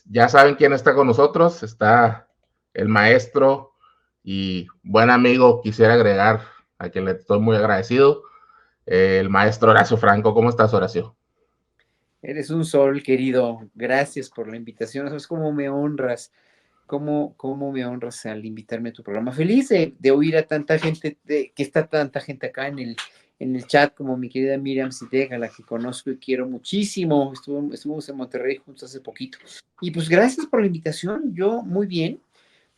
Ya saben quién está con nosotros, está el maestro y buen amigo, quisiera agregar, a quien le estoy muy agradecido, el maestro Horacio Franco. ¿Cómo estás, Horacio? Eres un sol, querido. Gracias por la invitación. ¿Sabes cómo me honras? ¿Cómo me honras al invitarme a tu programa? Feliz de oír a tanta gente, que está tanta gente acá en el chat, como mi querida Miriam Sidega, la que conozco y quiero muchísimo. Estuvimos en Monterrey juntos hace poquito. Y pues gracias por la invitación. Yo muy bien,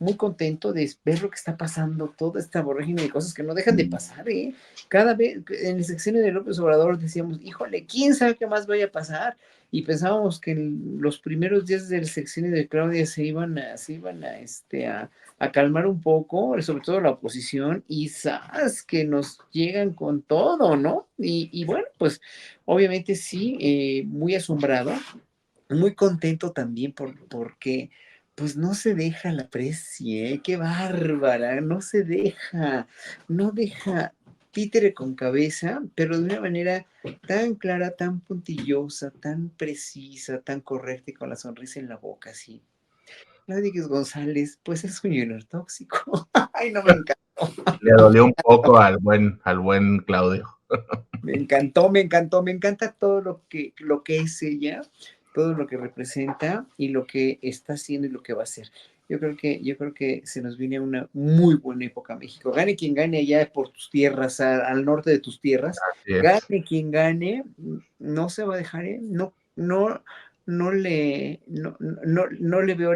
muy contento de ver lo que está pasando, toda esta vorágine de cosas que no dejan de pasar, ¿eh? Cada vez, en el sexenio de López Obrador decíamos, híjole, ¿quién sabe qué más vaya a pasar? Y pensábamos que en los primeros días del sexenio de Claudia se iban a calmar un poco, sobre todo la oposición, y ¡zas! Que nos llegan con todo, ¿no? Y bueno, pues obviamente sí, muy asombrado, muy contento también porque pues no se deja la precie, qué bárbara, no se deja, no deja títere con cabeza, pero de una manera tan clara, tan puntillosa, tan precisa, tan correcta y con la sonrisa en la boca, así. Claudia González, pues es un junior tóxico. Ay, no me encanta. Le dolió un poco al buen Claudio. Me encantó, me encantó, me encanta todo lo que es ella, todo lo que representa y lo que está haciendo y lo que va a hacer. Yo creo que se nos viene una muy buena época México. Gane quien gane allá por tus tierras, al norte de tus tierras, Así es. gane quien gane, no se va a dejar, ¿eh? No, no, no le veo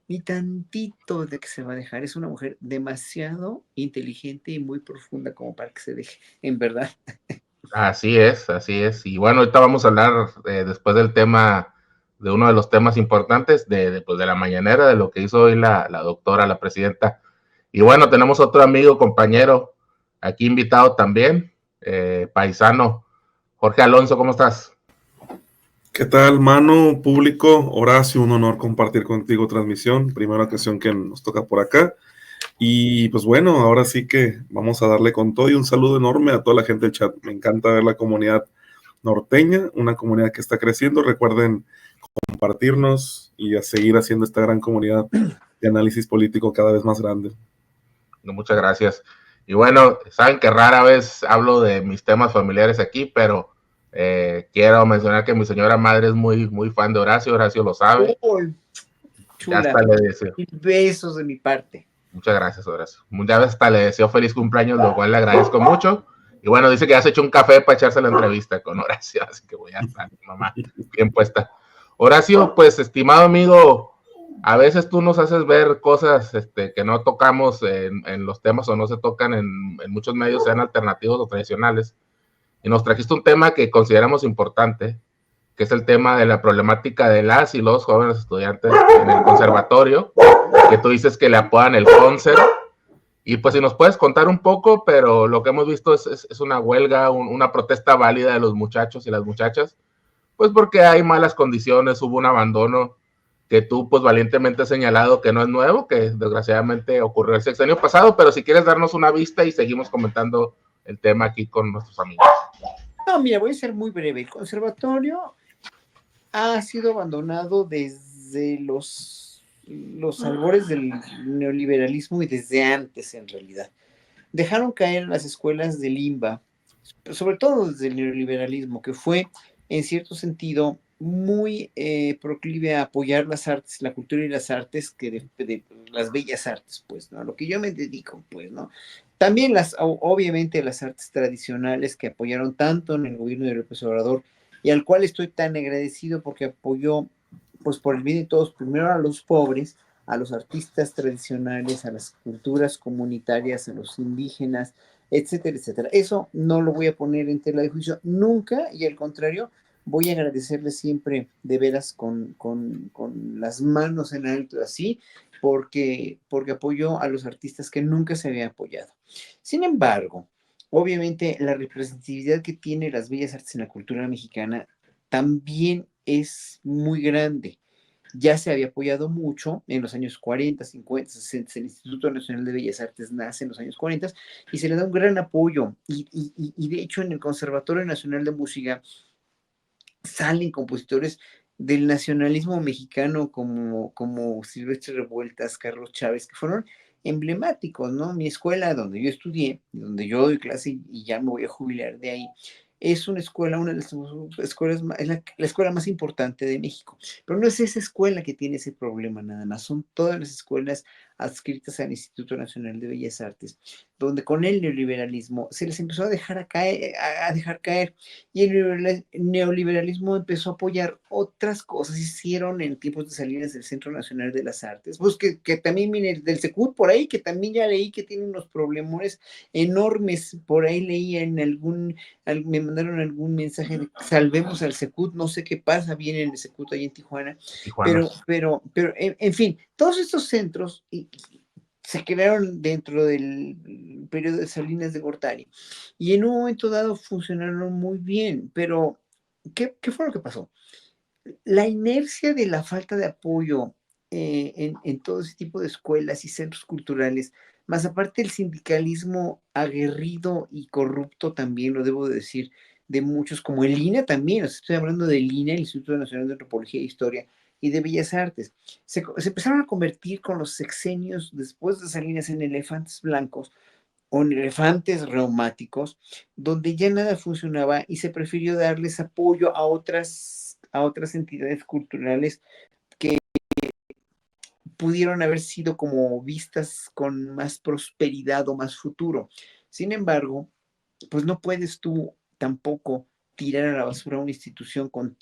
ni tantito de que se va a dejar. Es una mujer demasiado inteligente y muy profunda como para que se deje, en verdad. Así es, así es. Y bueno, ahorita vamos a hablar después del tema, de uno de los temas importantes pues, de la mañanera, de lo que hizo hoy la doctora, la presidenta. Y bueno, tenemos otro amigo, compañero, aquí invitado también, paisano, Jorge Alonso. ¿Cómo estás? ¿Qué tal, mano, público? Horacio, un honor compartir contigo transmisión, primera ocasión que nos toca por acá. Y pues bueno, ahora sí que vamos a darle con todo y un saludo enorme a toda la gente del chat. Me encanta ver la comunidad norteña, una comunidad que está creciendo. Recuerden compartirnos y a seguir haciendo esta gran comunidad de análisis político cada vez más grande. Muchas gracias. Y bueno, saben que rara vez hablo de mis temas familiares aquí, pero quiero mencionar que mi señora madre es muy, muy fan de Horacio. Horacio lo sabe. Uy, Ya chula, hasta le deseo. mil besos de mi parte. Muchas gracias, Horacio. Ya hasta le deseo feliz cumpleaños, lo cual le agradezco mucho. Y bueno, dice que ya se echó un café para echarse la entrevista con Horacio, así que voy a estar, mamá, bien puesta. Horacio, pues, estimado amigo, a veces tú nos haces ver cosas que no tocamos en los temas o no se tocan en muchos medios, sean alternativos o tradicionales. Y nos trajiste un tema que consideramos importante, que es el tema de la problemática de las y los jóvenes estudiantes en el conservatorio, que tú dices que le apodan el concert. Y pues si nos puedes contar un poco, pero lo que hemos visto es una huelga, una protesta válida de los muchachos y las muchachas, pues porque hay malas condiciones, hubo un abandono que tú pues valientemente has señalado que no es nuevo, que desgraciadamente ocurrió el sexenio pasado, pero si quieres darnos una vista y seguimos comentando el tema aquí con nuestros amigos. No, mira, voy a ser muy breve. El conservatorio ha sido abandonado desde los albores del neoliberalismo y desde antes, en realidad. Dejaron caer las escuelas de Limba, sobre todo desde el neoliberalismo, que fue, en cierto sentido, muy proclive a apoyar las artes, la cultura y las artes, que de las bellas artes, pues, ¿no? A lo que yo me dedico, pues, ¿no? También obviamente las artes tradicionales que apoyaron tanto en el gobierno de López Obrador y al cual estoy tan agradecido porque apoyó, pues por el bien de todos, primero a los pobres, a los artistas tradicionales, a las culturas comunitarias, a los indígenas, etcétera, etcétera. Eso no lo voy a poner en tela de juicio nunca y al contrario, voy a agradecerle siempre de veras con las manos en alto así, porque apoyó a los artistas que nunca se había apoyado. Sin embargo, obviamente la representatividad que tiene las bellas artes en la cultura mexicana también es muy grande. Ya se había apoyado mucho en los años 40, 50, 60. El Instituto Nacional de Bellas Artes nace en los años 40 y se le da un gran apoyo. Y de hecho en el Conservatorio Nacional de Música salen compositores del nacionalismo mexicano como Silvestre Revueltas, Carlos Chávez, que fueron emblemáticos, ¿no? Mi escuela donde yo estudié, donde yo doy clase y ya me voy a jubilar de ahí, es una escuela, una de las escuelas, es la escuela más importante de México. Pero no es esa escuela que tiene ese problema nada más, son todas las escuelas adscritas al Instituto Nacional de Bellas Artes, donde con el neoliberalismo se les empezó a dejar, a dejar caer, y el neoliberalismo empezó a apoyar otras cosas. Hicieron en tiempos de Salinas del Centro Nacional de las Artes, pues que también viene del Secut por ahí, que también ya leí que tiene unos problemones enormes, por ahí leí en me mandaron algún mensaje de salvemos al Secut, no sé qué pasa bien en el Secut ahí en Tijuana, Tijuana. pero en fin, todos estos centros se crearon dentro del periodo de Salinas de Gortari y en un momento dado funcionaron muy bien, pero ¿qué fue lo que pasó? La inercia de la falta de apoyo en todo ese tipo de escuelas y centros culturales, más aparte el sindicalismo aguerrido y corrupto también, lo debo de decir, de muchos, como el INA también, o sea, estoy hablando del INA, el Instituto Nacional de Antropología e Historia, y de Bellas Artes. Se empezaron a convertir con los sexenios después de Salinas en elefantes blancos o en elefantes reumáticos, donde ya nada funcionaba y se prefirió darles apoyo a otras entidades culturales que pudieron haber sido como vistas con más prosperidad o más futuro. Sin embargo, pues no puedes tú tampoco tirar a la basura una institución pues,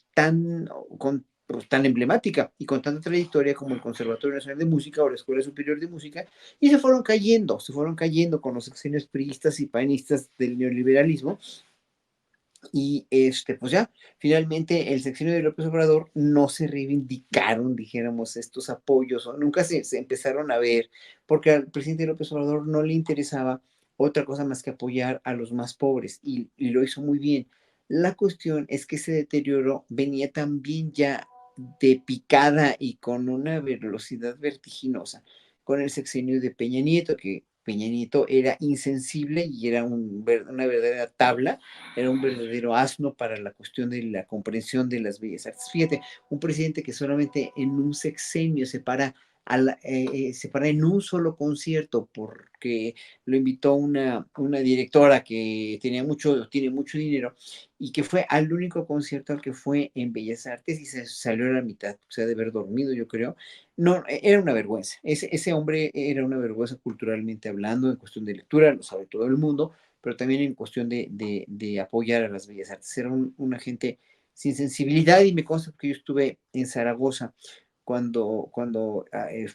tan emblemática y con tanta trayectoria como el Conservatorio Nacional de Música o la Escuela Superior de Música, y se fueron cayendo con los sexenios priistas y panistas del neoliberalismo, y pues ya, finalmente el sexenio de López Obrador no se reivindicaron, dijéramos, estos apoyos, o nunca se empezaron a ver, porque al presidente López Obrador no le interesaba otra cosa más que apoyar a los más pobres, y lo hizo muy bien. La cuestión es que ese deterioro venía también ya de picada y con una velocidad vertiginosa con el sexenio de Peña Nieto, que Peña Nieto era insensible y era una verdadera tabla, era un verdadero asno para la cuestión de la comprensión de las bellas artes. Fíjate, un presidente que solamente en un sexenio se para en un solo concierto porque lo invitó una directora que tiene mucho dinero y que fue al único concierto al que fue en Bellas Artes y se salió a la mitad, o sea, de haber dormido, yo creo. No, era una vergüenza. Ese hombre era una vergüenza culturalmente hablando, en cuestión de lectura, lo sabe todo el mundo, pero también en cuestión de apoyar a las bellas artes. Era una gente sin sensibilidad y me consta que yo estuve en Zaragoza cuando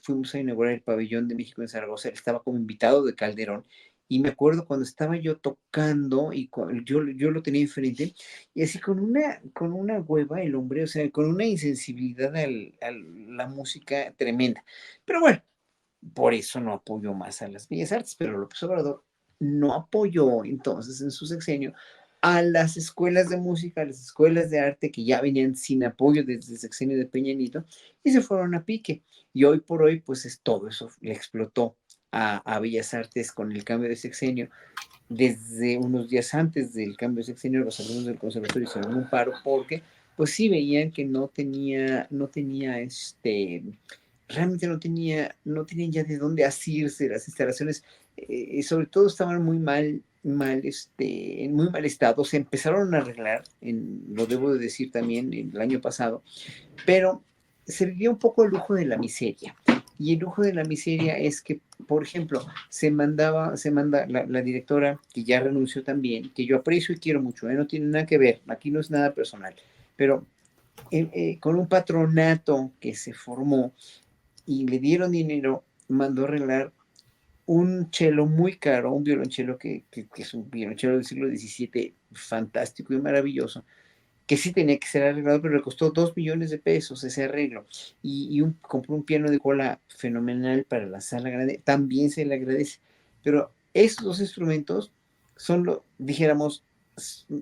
fuimos a inaugurar el pabellón de México en Zaragoza, él estaba como invitado de Calderón. Y me acuerdo cuando estaba yo tocando y yo lo tenía enfrente y así con una hueva el hombre, o sea, con una insensibilidad a la música tremenda. Pero bueno, por eso no apoyó más a las bellas artes, pero López Obrador no apoyó entonces en su sexenio a las escuelas de música, a las escuelas de arte que ya venían sin apoyo desde el sexenio de Peña Nieto y se fueron a pique. Y hoy por hoy, pues es todo eso le explotó a Bellas Artes con el cambio de sexenio. Desde unos días antes del cambio de sexenio, los alumnos del conservatorio hicieron un paro porque, pues sí, veían que realmente no tenían ya de dónde asirse las instalaciones, sobre todo estaban en muy mal estado, se empezaron a arreglar, lo debo de decir también, el año pasado, pero se vivía un poco el lujo de la miseria. Y el lujo de la miseria es que, por ejemplo, se manda la directora, que ya renunció también, que yo aprecio y quiero mucho, no tiene nada que ver, aquí no es nada personal, pero con un patronato que se formó y le dieron dinero, mandó a arreglar un cello muy caro, un violonchelo que es un violonchelo del siglo XVII, fantástico y maravilloso, que sí tenía que ser arreglado, pero le costó 2 millones de pesos ese arreglo. Compró un piano de cola fenomenal para la sala grande, también se le agradece. Pero esos dos instrumentos dijéramos,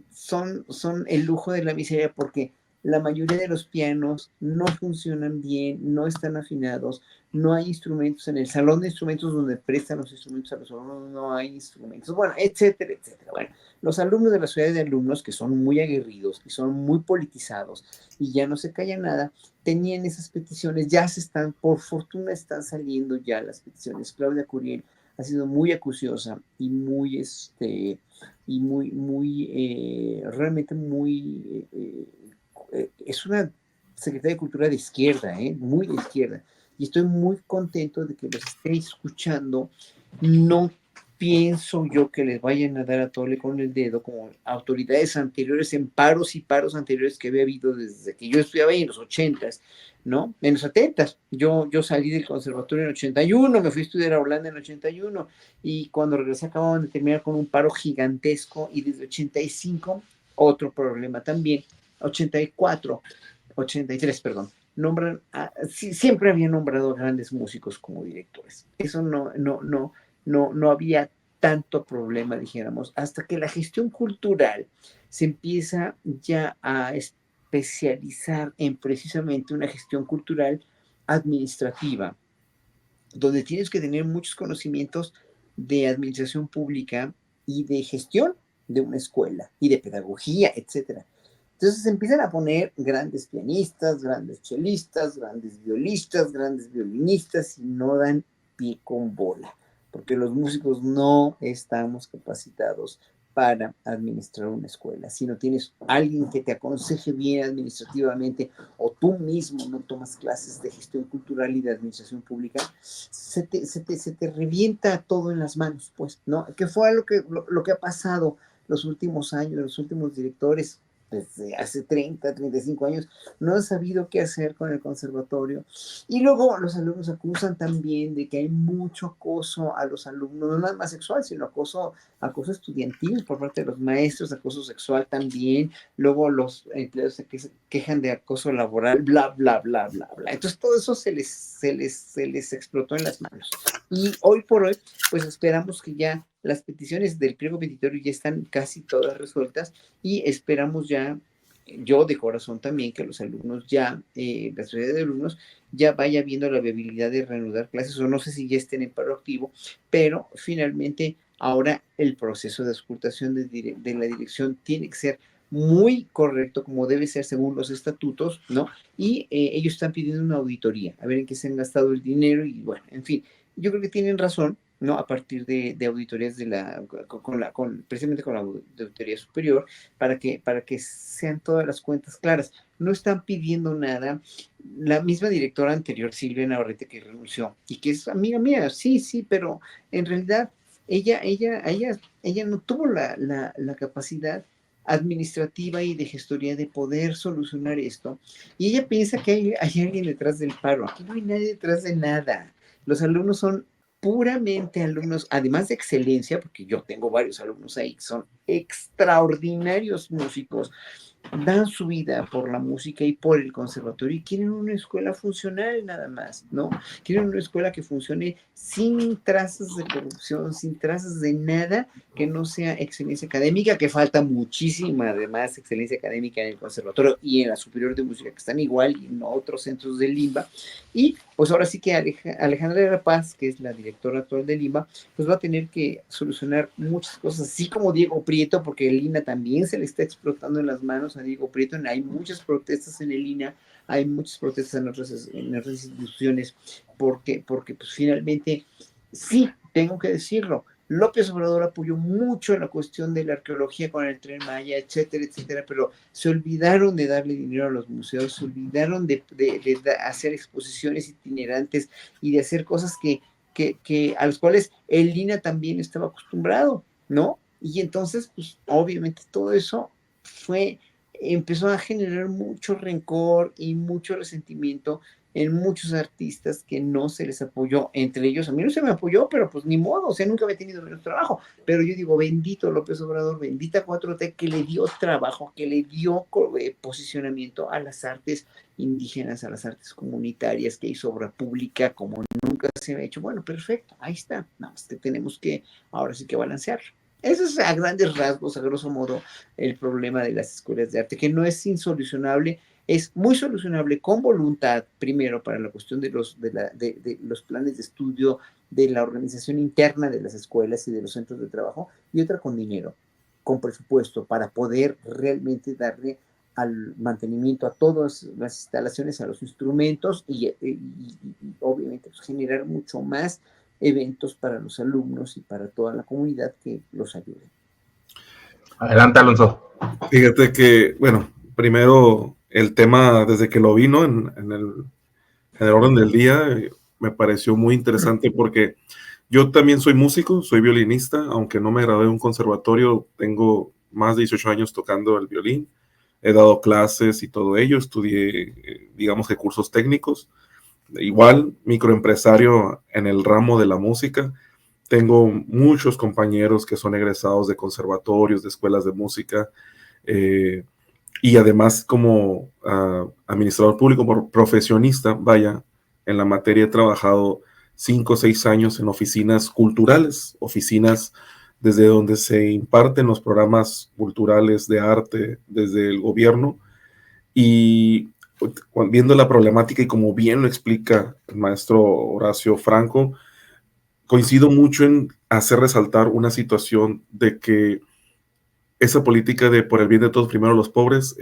son el lujo de la miseria porque la mayoría de los pianos no funcionan bien, no están afinados, no hay instrumentos en el salón de instrumentos donde prestan los instrumentos a los alumnos, no hay instrumentos, bueno, etcétera, etcétera. Bueno, los alumnos de la sociedad de alumnos, que son muy aguerridos y son muy politizados y ya no se calla nada, tenían esas peticiones, ya se están, por fortuna están saliendo ya las peticiones. Claudia Curiel ha sido muy acuciosa y muy, realmente muy, es una secretaria de Cultura de izquierda, muy de izquierda, y estoy muy contento de que los esté escuchando. No pienso yo que les vayan a dar a tole con el dedo como autoridades anteriores en paros y paros anteriores que había habido desde que yo estudiaba ahí en los 80s, ¿no? En los 70s. Yo salí del conservatorio en el 81, me fui a estudiar a Holanda en el 81 y cuando regresé acababan de terminar con un paro gigantesco y desde 85 otro problema también, 84, 83, perdón, siempre había nombrado grandes músicos como directores. Eso no había tanto problema, dijéramos, hasta que la gestión cultural se empieza ya a especializar en precisamente una gestión cultural administrativa, donde tienes que tener muchos conocimientos de administración pública y de gestión de una escuela y de pedagogía, etcétera. Entonces se empiezan a poner grandes pianistas, grandes chelistas, grandes violistas, grandes violinistas y no dan pie con bola, porque los músicos no estamos capacitados para administrar una escuela. Si no tienes alguien que te aconseje bien administrativamente o tú mismo no tomas clases de gestión cultural y de administración pública, se te revienta todo en las manos, pues, ¿no? Que fue lo que ha pasado los últimos años, los últimos directores desde hace 30, 35 años, no han sabido qué hacer con el conservatorio. Y luego los alumnos acusan también de que hay mucho acoso a los alumnos, no nada más sexual, sino acoso estudiantil por parte de los maestros, acoso sexual también. Luego los empleados se quejan de acoso laboral, bla, bla, bla, bla, bla. Entonces todo eso se les explotó en las manos. Y hoy por hoy, pues esperamos que ya las peticiones del pliego petitorio ya están casi todas resueltas y esperamos ya, yo de corazón también, que los alumnos ya, la sociedad de alumnos ya vaya viendo la viabilidad de reanudar clases, o no sé si ya estén en paro activo, pero finalmente ahora el proceso de auscultación de la dirección tiene que ser muy correcto, como debe ser según los estatutos, ¿no? Y ellos están pidiendo una auditoría, a ver en qué se han gastado el dinero y bueno, en fin, yo creo que tienen razón, ¿no? A partir de auditorías precisamente con la auditoría superior, para que sean todas las cuentas claras. No están pidiendo nada. La misma directora anterior, Silvia Navarrete, que renunció y que es amiga mía, sí, sí, pero en realidad ella no tuvo la capacidad administrativa y de gestoría de poder solucionar esto. Y ella piensa que hay alguien detrás del paro. Aquí no hay nadie detrás de nada. Los alumnos son puramente alumnos, además de excelencia, porque yo tengo varios alumnos ahí que son extraordinarios músicos, dan su vida por la música y por el conservatorio y quieren una escuela funcional nada más, ¿no? Quieren una escuela que funcione sin trazas de corrupción, sin trazas de nada que no sea excelencia académica, que falta muchísima además excelencia académica en el conservatorio y en la superior de música, que están igual y en otros centros de Limba. Y pues ahora sí que Alejandra de la Paz, que es la directora actual de Limba, pues va a tener que solucionar muchas cosas, así como Diego Prieto, porque el INA también se le está explotando en las manos a Diego Prieto. Hay muchas protestas en el INA, hay muchas protestas en otras instituciones, porque pues finalmente, sí, tengo que decirlo, López Obrador apoyó mucho la cuestión de la arqueología con el Tren Maya, etcétera, etcétera, pero se olvidaron de darle dinero a los museos, se olvidaron de hacer exposiciones itinerantes y de hacer cosas a los cuales el INA también estaba acostumbrado, ¿no? Y entonces, pues obviamente todo eso empezó a generar mucho rencor y mucho resentimiento en muchos artistas que no se les apoyó, entre ellos a mí no se me apoyó, pero pues ni modo, o sea, nunca había tenido menos trabajo, pero yo digo, bendito López Obrador, bendita 4T, que le dio trabajo, que le dio posicionamiento a las artes indígenas, a las artes comunitarias, que hizo obra pública como nunca se ha hecho. Bueno, perfecto, ahí está, nada más que tenemos que, ahora sí que balancearlo. Eso es a grandes rasgos, a grosso modo, el problema de las escuelas de arte, que no es insolucionable es muy solucionable con voluntad, primero para la cuestión de los planes de estudio, de la organización interna de las escuelas y de los centros de trabajo, y otra con dinero, con presupuesto, para poder realmente darle al mantenimiento a todas las instalaciones, a los instrumentos y obviamente pues, generar mucho más eventos para los alumnos y para toda la comunidad que los ayuden. Adelante, Alonso. Fíjate que, bueno, primero el tema desde que lo vi, ¿no? En el orden del día, me pareció muy interesante porque yo también soy músico, soy violinista, aunque no me gradué de un conservatorio, tengo más de 18 años tocando el violín, he dado clases y todo ello, estudié, digamos que cursos técnicos, igual microempresario en el ramo de la música. Tengo muchos compañeros que son egresados de conservatorios, de escuelas de música, y además como administrador público, profesionista, vaya, en la materia he trabajado 5 o 6 años en oficinas culturales, oficinas desde donde se imparten los programas culturales de arte desde el gobierno, y viendo la problemática y como bien lo explica el maestro Horacio Franco, coincido mucho en hacer resaltar una situación de que esa política de por el bien de todos, primero los pobres,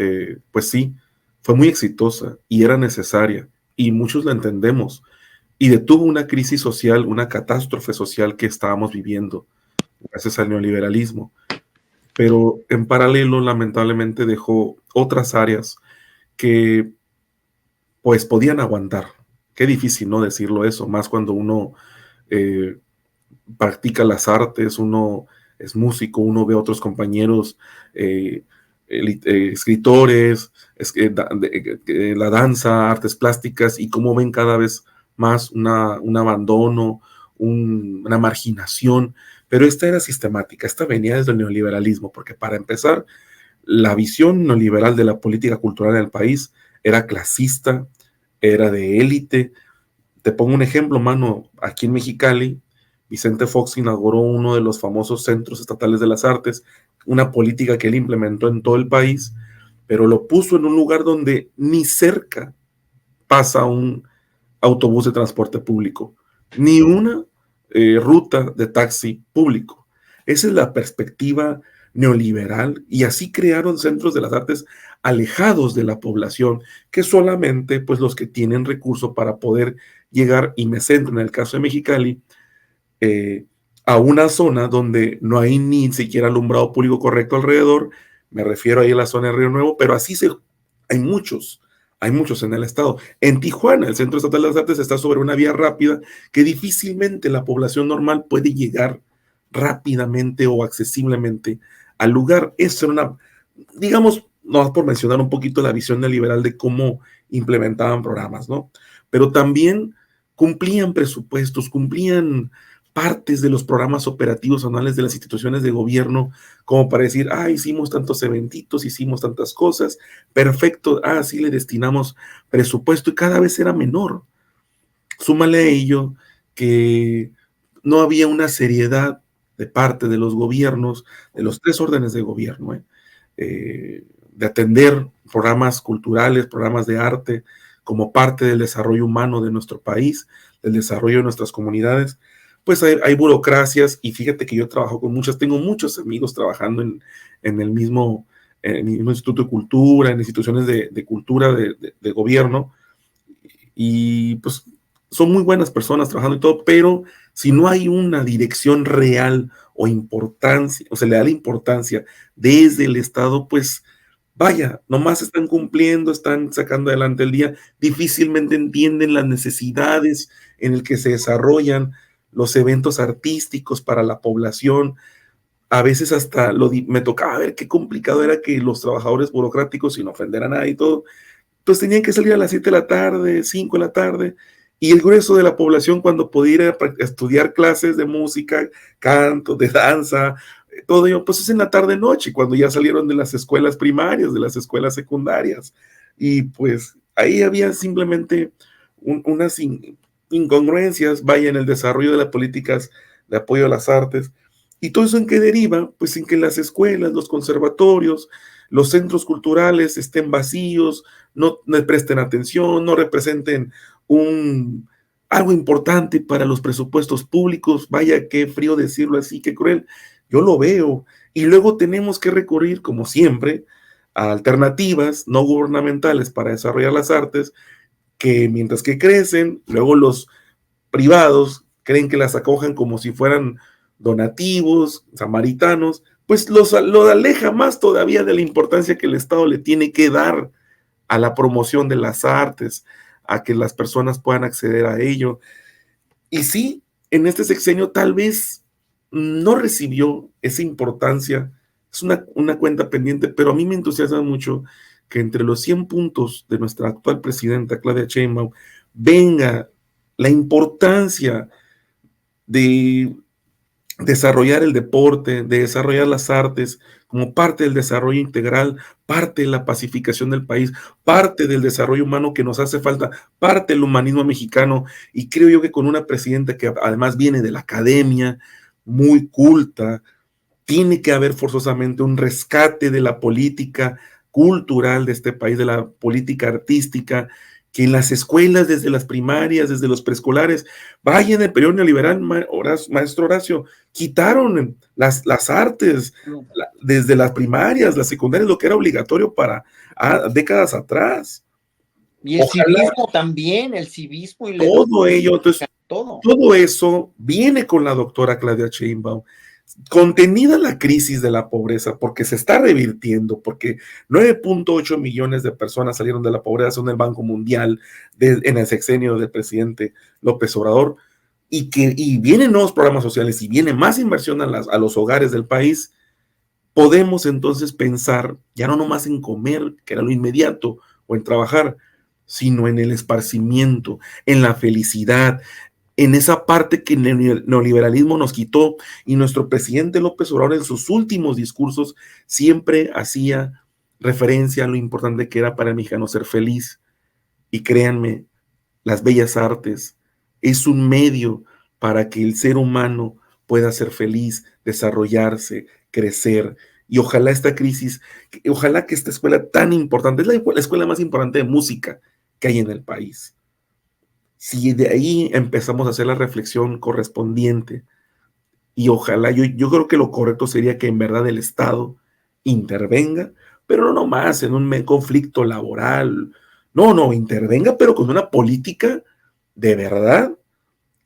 pues sí, fue muy exitosa y era necesaria, y muchos la entendemos, y detuvo una crisis social, una catástrofe social que estábamos viviendo gracias al neoliberalismo, pero en paralelo lamentablemente dejó otras áreas que pues podían aguantar. Qué difícil, ¿no? Decirlo eso, más cuando uno practica las artes, uno es músico, uno ve a otros compañeros escritores, la danza, artes plásticas, y cómo ven cada vez más un abandono, una marginación, pero esta era sistemática, esta venía desde el neoliberalismo, porque para empezar, la visión neoliberal de la política cultural en el país era clasista, era de élite. Te pongo un ejemplo, mano, aquí en Mexicali, Vicente Fox inauguró uno de los famosos centros estatales de las artes, una política que él implementó en todo el país, pero lo puso en un lugar donde ni cerca pasa un autobús de transporte público, ni una ruta de taxi público. Esa es la perspectiva neoliberal, y así crearon centros de las artes alejados de la población, que solamente pues los que tienen recursos para poder llegar, y me centro en el caso de Mexicali, a una zona donde no hay ni siquiera alumbrado público correcto alrededor. Me refiero ahí a la zona de Río Nuevo, pero hay muchos en el estado. En Tijuana, el Centro Estatal de las Artes está sobre una vía rápida que difícilmente la población normal puede llegar rápidamente o accesiblemente al lugar. Eso era una, digamos, no por mencionar un poquito la visión neoliberal de cómo implementaban programas, ¿no? Pero también cumplían presupuestos, cumplían partes de los programas operativos anuales de las instituciones de gobierno, como para decir, hicimos tantos eventitos, hicimos tantas cosas, perfecto, sí le destinamos presupuesto, y cada vez era menor. Súmale a ello que no había una seriedad de parte de los gobiernos, de los 3 órdenes de gobierno, de atender programas culturales, programas de arte, como parte del desarrollo humano de nuestro país, del desarrollo de nuestras comunidades. Pues hay burocracias, y fíjate que yo trabajo con tengo muchos amigos trabajando en el mismo Instituto de Cultura, en instituciones de cultura de gobierno, y pues son muy buenas personas trabajando y todo, pero si no hay una dirección real o importancia, o se le da la importancia desde el Estado, pues vaya, nomás están cumpliendo, están sacando adelante el día, difícilmente entienden las necesidades en el que se desarrollan los eventos artísticos para la población. A veces hasta me tocaba ver qué complicado era que los trabajadores burocráticos, sin ofender a nadie y todo, pues tenían que salir a las 7 de la tarde, 5 de la tarde, y el grueso de la población, cuando podía ir a estudiar clases de música, canto, de danza, todo ello, pues es en la tarde-noche, cuando ya salieron de las escuelas primarias, de las escuelas secundarias, y pues ahí había simplemente unas incongruencias, vaya, en el desarrollo de las políticas de apoyo a las artes. ¿Y todo eso en qué deriva? Pues en que las escuelas, los conservatorios, los centros culturales estén vacíos, no le presten atención, no representen algo importante para los presupuestos públicos. Vaya, qué frío decirlo así, qué cruel. Yo lo veo. Y luego tenemos que recurrir, como siempre, a alternativas no gubernamentales para desarrollar las artes, que mientras que crecen, luego los privados creen que las acojan como si fueran donativos, samaritanos, pues lo aleja más todavía de la importancia que el Estado le tiene que dar a la promoción de las artes, a que las personas puedan acceder a ello. Y sí, en este sexenio tal vez no recibió esa importancia, es una cuenta pendiente, pero a mí me entusiasma mucho que entre los 100 puntos de nuestra actual presidenta, Claudia Sheinbaum, venga la importancia de desarrollar el deporte, de desarrollar las artes como parte del desarrollo integral, parte de la pacificación del país, parte del desarrollo humano que nos hace falta, parte del humanismo mexicano. Y creo yo que con una presidenta que además viene de la academia, muy culta, tiene que haber forzosamente un rescate de la política cultural de este país, de la política artística, que en las escuelas, desde las primarias, desde los preescolares, vaya en el periodo neoliberal, maestro Horacio, quitaron las artes desde las primarias, las secundarias, lo que era obligatorio para décadas atrás. Y el civismo también, el civismo y todo ello, entonces, todo eso viene con la doctora Claudia Sheinbaum. Contenida la crisis de la pobreza, porque se está revirtiendo, porque 9.8 millones de personas salieron de la pobreza según el Banco Mundial en el sexenio del presidente López Obrador, y vienen nuevos programas sociales y viene más inversión a los hogares del país. Podemos entonces pensar ya no nomás en comer, que era lo inmediato, o en trabajar, sino en el esparcimiento, en la felicidad, en esa parte que el neoliberalismo nos quitó. Y nuestro presidente López Obrador en sus últimos discursos siempre hacía referencia a lo importante que era para el mexicano ser feliz. Y créanme, las bellas artes es un medio para que el ser humano pueda ser feliz, desarrollarse, crecer. Y ojalá esta crisis, ojalá que esta escuela tan importante, es la escuela más importante de música que hay en el país, si de ahí empezamos a hacer la reflexión correspondiente, y ojalá, yo creo que lo correcto sería que en verdad el Estado intervenga, pero no nomás en un conflicto laboral, no, intervenga, pero con una política de verdad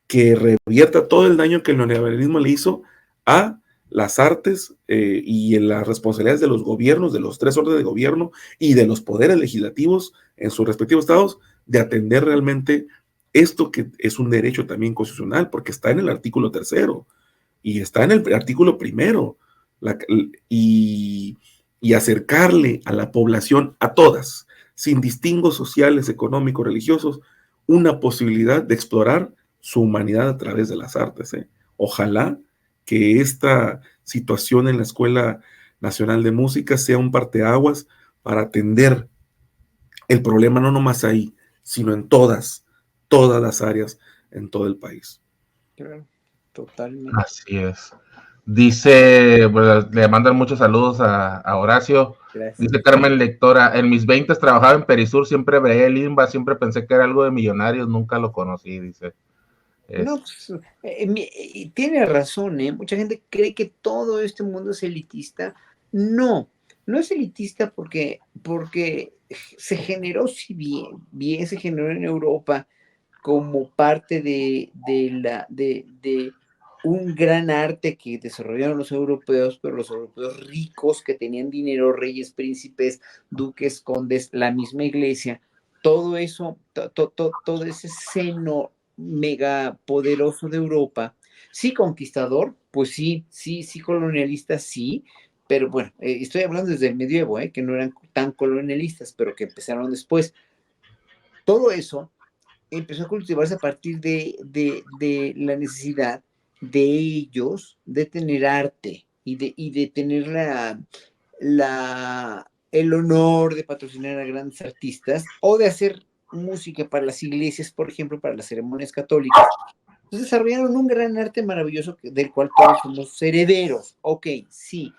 que revierta todo el daño que el neoliberalismo le hizo a las artes y en las responsabilidades de los gobiernos, de los tres órdenes de gobierno y de los poderes legislativos en sus respectivos estados, de atender realmente esto que es un derecho también constitucional, porque está en el artículo 3º y está en el artículo 1º, y acercarle a la población, a todas, sin distingos sociales, económicos, religiosos, una posibilidad de explorar su humanidad a través de las artes. Ojalá que esta situación en la Escuela Nacional de Música sea un parteaguas para atender el problema no nomás ahí, sino en todas las áreas en todo el país. Claro, totalmente. Así es. Dice, bueno, le mandan muchos saludos a Horacio. Gracias. Dice Carmen Lectora, en mis 20 trabajaba en Perisur, siempre veía el INBA, siempre pensé que era algo de millonarios, nunca lo conocí, dice. No, pues, tiene razón, ¿eh? Mucha gente cree que todo este mundo es elitista. No es elitista porque se generó, si bien se generó en Europa como parte de un gran arte que desarrollaron los europeos, pero los europeos ricos que tenían dinero, reyes, príncipes, duques, condes, la misma iglesia, todo eso, todo ese seno mega poderoso de Europa, sí conquistador, pues sí colonialista, sí, pero bueno, estoy hablando desde el medievo, que no eran tan colonialistas, pero que empezaron después. Todo eso empezó a cultivarse a partir de la necesidad de ellos de tener arte y de tener el honor de patrocinar a grandes artistas o de hacer música para las iglesias, por ejemplo, para las ceremonias católicas. Entonces desarrollaron un gran arte maravilloso del cual todos somos herederos. Ok, sí.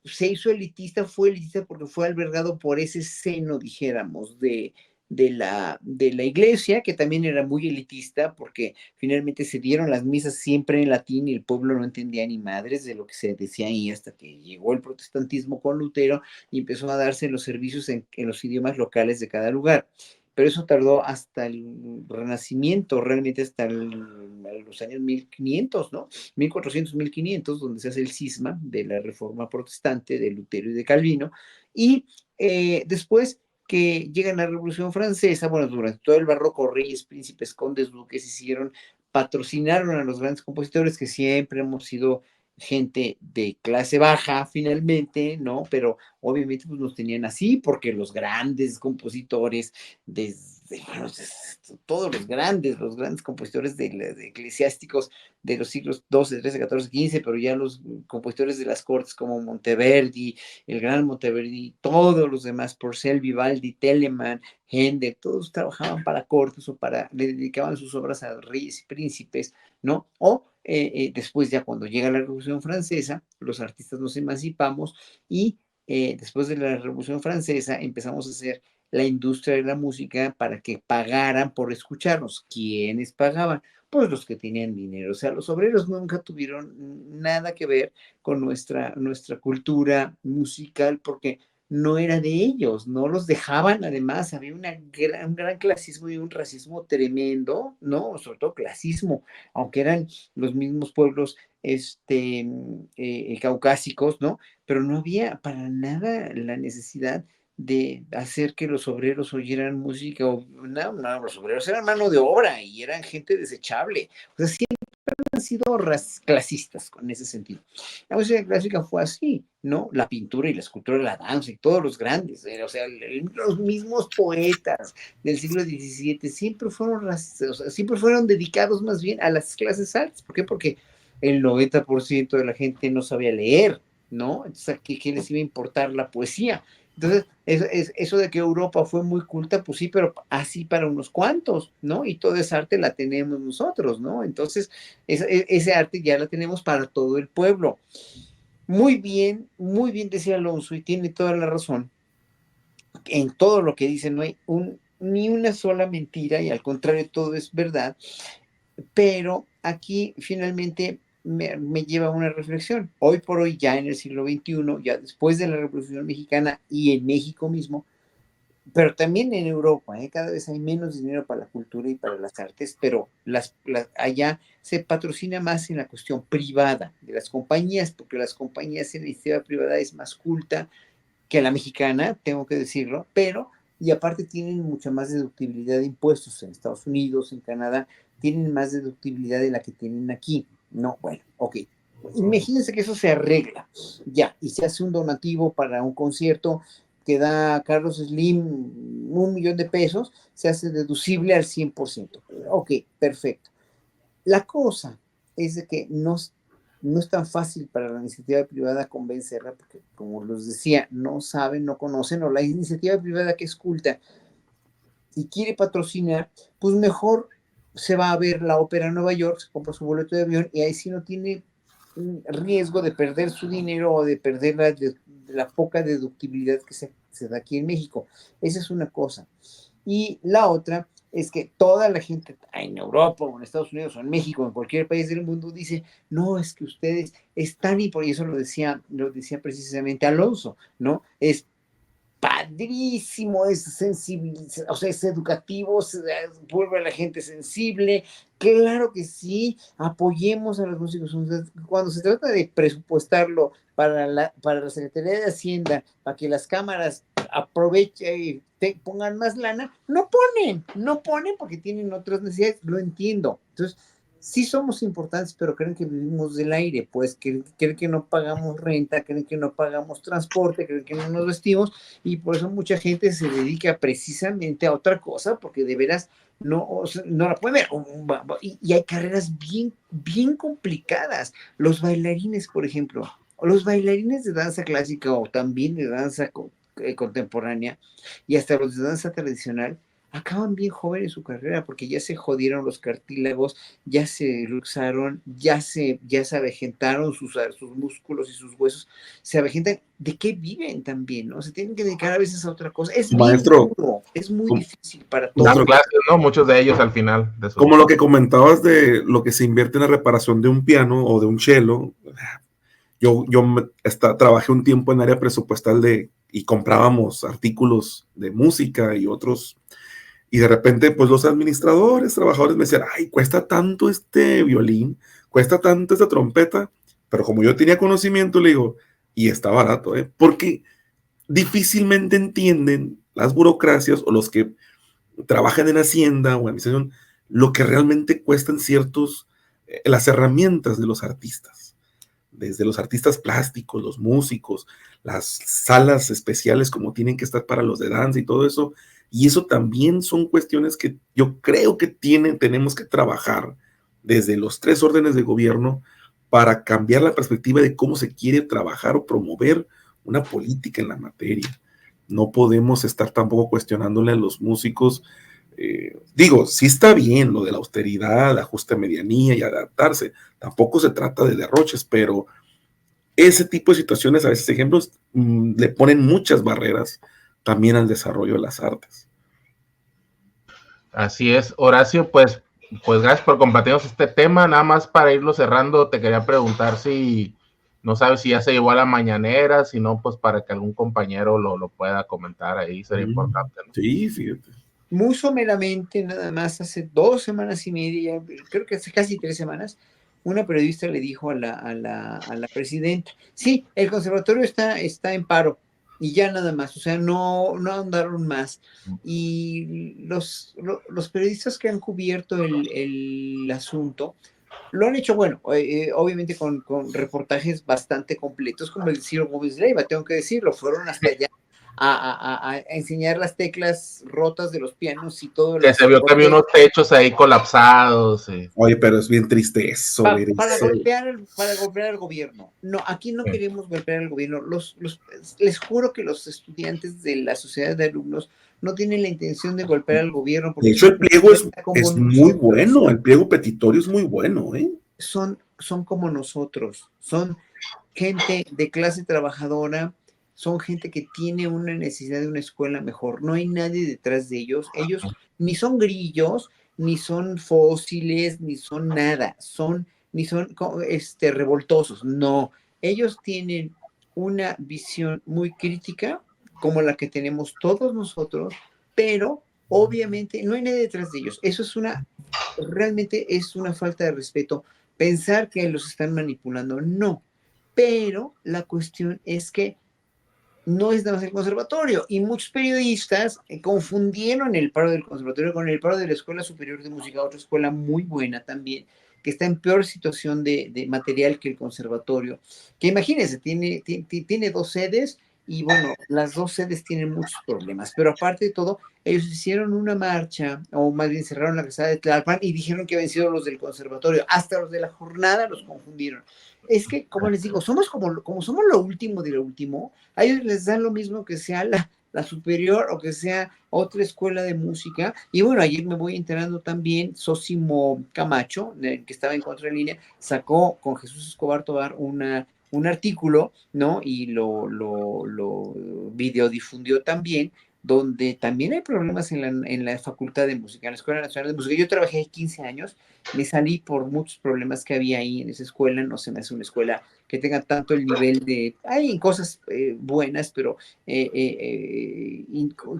se hizo elitista, fue elitista porque fue albergado por ese seno, dijéramos, de la iglesia, que también era muy elitista, porque finalmente se dieron las misas siempre en latín y el pueblo no entendía ni madres de lo que se decía ahí, hasta que llegó el protestantismo con Lutero y empezó a darse los servicios en los idiomas locales de cada lugar. Pero eso tardó hasta el Renacimiento, realmente hasta los años 1500, ¿no? 1400, 1500, donde se hace el cisma de la Reforma Protestante de Lutero y de Calvino, y después que llega la Revolución Francesa, bueno, durante todo el barroco, reyes, príncipes, condes, duques hicieron, patrocinaron a los grandes compositores que siempre hemos sido gente de clase baja finalmente, ¿no? Pero obviamente pues nos tenían así porque los grandes compositores, desde, bueno, todos los grandes compositores de eclesiásticos de los siglos XII, XIII, XIV, XV, pero ya los compositores de las cortes como Monteverdi, el gran Monteverdi, todos los demás, Purcell, Vivaldi, Telemann, Händel, todos trabajaban para cortes o le dedicaban sus obras a reyes y príncipes, ¿no? O después ya cuando llega la Revolución Francesa, los artistas nos emancipamos y después de la Revolución Francesa empezamos a hacer la industria de la música para que pagaran por escucharnos. ¿Quiénes pagaban? Pues los que tenían dinero. O sea, los obreros nunca tuvieron nada que ver con nuestra cultura musical porque no era de ellos, no los dejaban, además había un gran clasismo y un racismo tremendo, ¿no? Sobre todo clasismo, aunque eran los mismos pueblos caucásicos, ¿no? Pero no había para nada la necesidad de hacer que los obreros oyeran música, no, los obreros eran mano de obra y eran gente desechable, o sea, siempre han sido clasistas con ese sentido. La música clásica fue así, ¿no? La pintura y la escultura, la danza y todos los grandes, o sea, los mismos poetas del siglo XVII siempre fueron racistas, o sea, siempre fueron dedicados más bien a las clases altas. ¿Por qué? Porque el 90% de la gente no sabía leer, ¿no? Entonces, ¿a qué les iba a importar la poesía? Entonces, eso de que Europa fue muy culta, pues sí, pero así para unos cuantos, ¿no? Y toda esa arte la tenemos nosotros, ¿no? Entonces, ese arte ya la tenemos para todo el pueblo. Muy bien decía Alonso, y tiene toda la razón. En todo lo que dice no hay ni una sola mentira, y al contrario, todo es verdad. Pero aquí finalmente me lleva a una reflexión. Hoy por hoy, ya en el siglo XXI, ya después de la Revolución Mexicana y en México mismo, pero también en Europa, cada vez hay menos dinero para la cultura y para las artes, pero allá se patrocina más en la cuestión privada de las compañías, porque las compañías en la iniciativa privada es más culta que la mexicana, tengo que decirlo, pero y aparte tienen mucha más deductibilidad de impuestos en Estados Unidos, en Canadá, tienen más deductibilidad de la que tienen aquí. No, bueno, ok. Imagínense que eso se arregla, ya, y se hace un donativo para un concierto que da Carlos Slim 1 millón de pesos, se hace deducible al 100%. Ok, perfecto. La cosa es de que no es tan fácil para la iniciativa privada convencerla, porque como los decía, no saben, no conocen, o la iniciativa privada que es culta y quiere patrocinar, pues mejor se va a ver la ópera en Nueva York, se compra su boleto de avión y ahí sí no tiene riesgo de perder su dinero o de perder la poca deductibilidad que se da aquí en México. Esa es una cosa. Y la otra es que toda la gente en Europa o en Estados Unidos o en México o en cualquier país del mundo dice, no, es que ustedes están, y por eso lo decía precisamente Alonso, ¿no? Es padrísimo, es sensible, o sea, es educativo, vuelve a la gente sensible. Claro que sí, apoyemos a los músicos. Cuando se trata de presupuestarlo para la Secretaría de Hacienda, para que las cámaras aprovechen y pongan más lana, no ponen porque tienen otras necesidades, lo entiendo. Entonces, sí somos importantes, pero creen que vivimos del aire, pues creen que no pagamos renta, creen que no pagamos transporte, creen que no nos vestimos, y por eso mucha gente se dedica precisamente a otra cosa, porque de veras no, o sea, no la pueden ver. Y hay carreras bien complicadas. Los bailarines, por ejemplo, los bailarines de danza clásica o también de danza contemporánea y hasta los de danza tradicional, acaban bien jóvenes su carrera porque ya se jodieron los cartílagos, ya se luxaron, ya se avejentaron sus músculos y sus huesos, se avejentan. ¿De qué viven también, no? Se tienen que dedicar a veces a otra cosa. Es bien Maestro, duro, es muy difícil para Dar todos. clases, ¿no? Muchos de ellos al final de su... como lo que comentabas de lo que se invierte en la reparación de un piano o de un cello, trabajé un tiempo en área presupuestal y comprábamos artículos de música y otros, y de repente pues los administradores, trabajadores me decían, ay, cuesta tanto este violín, cuesta tanto esta trompeta, pero como yo tenía conocimiento, le digo, y está barato, ¿eh? Porque difícilmente entienden las burocracias o los que trabajan en Hacienda o en administración lo que realmente cuestan las herramientas de los artistas, desde los artistas plásticos, los músicos, las salas especiales como tienen que estar para los de danza y todo eso. Y eso también son cuestiones que yo creo que tenemos que trabajar desde los 3 órdenes de gobierno para cambiar la perspectiva de cómo se quiere trabajar o promover una política en la materia. No podemos estar tampoco cuestionándole a los músicos. Digo, sí está bien lo de la austeridad, ajuste a medianía y adaptarse. Tampoco se trata de derroches, pero ese tipo de situaciones, a veces ejemplos, le ponen muchas barreras también al desarrollo de las artes. Así es, Horacio, pues gracias por compartirnos este tema. Nada más para irlo cerrando, te quería preguntar si no sabes si ya se llevó a la mañanera, si no, pues para que algún compañero lo pueda comentar ahí, sería importante, ¿no? Sí, fíjate. Muy someramente, nada más hace 2 semanas y media, creo que hace casi 3 semanas, una periodista le dijo a la presidenta, sí, el conservatorio está en paro y ya nada más, o sea, no andaron más. Y los periodistas que han cubierto el asunto lo han hecho, bueno, obviamente con reportajes bastante completos, como el de Ciro Gómez Leiva, tengo que decirlo, fueron hasta allá a enseñar las teclas rotas de los pianos y todo. Que se vio también unos techos ahí colapsados. Oye, pero es bien triste eso, para golpear al gobierno. No, aquí no queremos golpear al gobierno. Les juro que los estudiantes de la sociedad de alumnos no tienen la intención de golpear al gobierno. De hecho, el pliego es muy bueno, el pliego petitorio es muy bueno, ¿eh? Son como nosotros, son gente de clase trabajadora, son gente que tiene una necesidad de una escuela mejor. No hay nadie detrás de ellos. Ellos ni son grillos, ni son fósiles, ni son nada. Ni son revoltosos. No. Ellos tienen una visión muy crítica, como la que tenemos todos nosotros, pero obviamente no hay nadie detrás de ellos. Realmente es una falta de respeto pensar que los están manipulando. No. Pero la cuestión es que no es nada más el conservatorio, y muchos periodistas confundieron el paro del conservatorio con el paro de la Escuela Superior de Música, otra escuela muy buena también, que está en peor situación de material que el conservatorio, que imagínense, tiene 2 sedes, y bueno, las 2 sedes tienen muchos problemas, pero aparte de todo, ellos hicieron una marcha, o más bien cerraron la calzada de Tlalpan y dijeron que habían sido los del conservatorio, hasta los de la jornada los confundieron. Es que, como les digo, somos como somos lo último de lo último, a ellos les dan lo mismo que sea la superior o que sea otra escuela de música. Y bueno, ayer me voy enterando también, Sósimo Camacho, que estaba en contra de línea, sacó con Jesús Escobar Tobar un artículo, ¿no? Y lo videodifundió también, donde también hay problemas en la Facultad de Música, en la Escuela Nacional de Música. Yo trabajé ahí 15 años, me salí por muchos problemas que había ahí en esa escuela. No se me hace una escuela que tenga tanto el nivel de... Hay cosas buenas, pero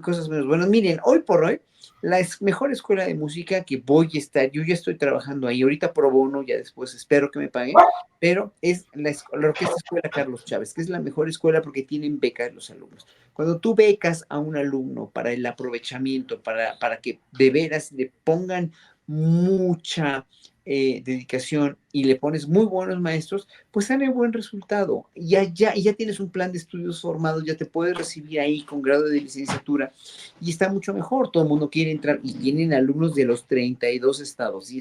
cosas menos buenas. Miren, hoy por hoy, la mejor escuela de música que voy a estar, yo ya estoy trabajando ahí, ahorita pro bono, ya después espero que me paguen, pero es la Orquesta Escuela Carlos Chávez, que es la mejor escuela porque tienen becas los alumnos. Cuando tú becas a un alumno para el aprovechamiento, para que de veras le pongan mucha dedicación y le pones muy buenos maestros, pues sale buen resultado. Ya tienes un plan de estudios formado, ya te puedes recibir ahí con grado de licenciatura y está mucho mejor. Todo el mundo quiere entrar y tienen alumnos de los 32 estados y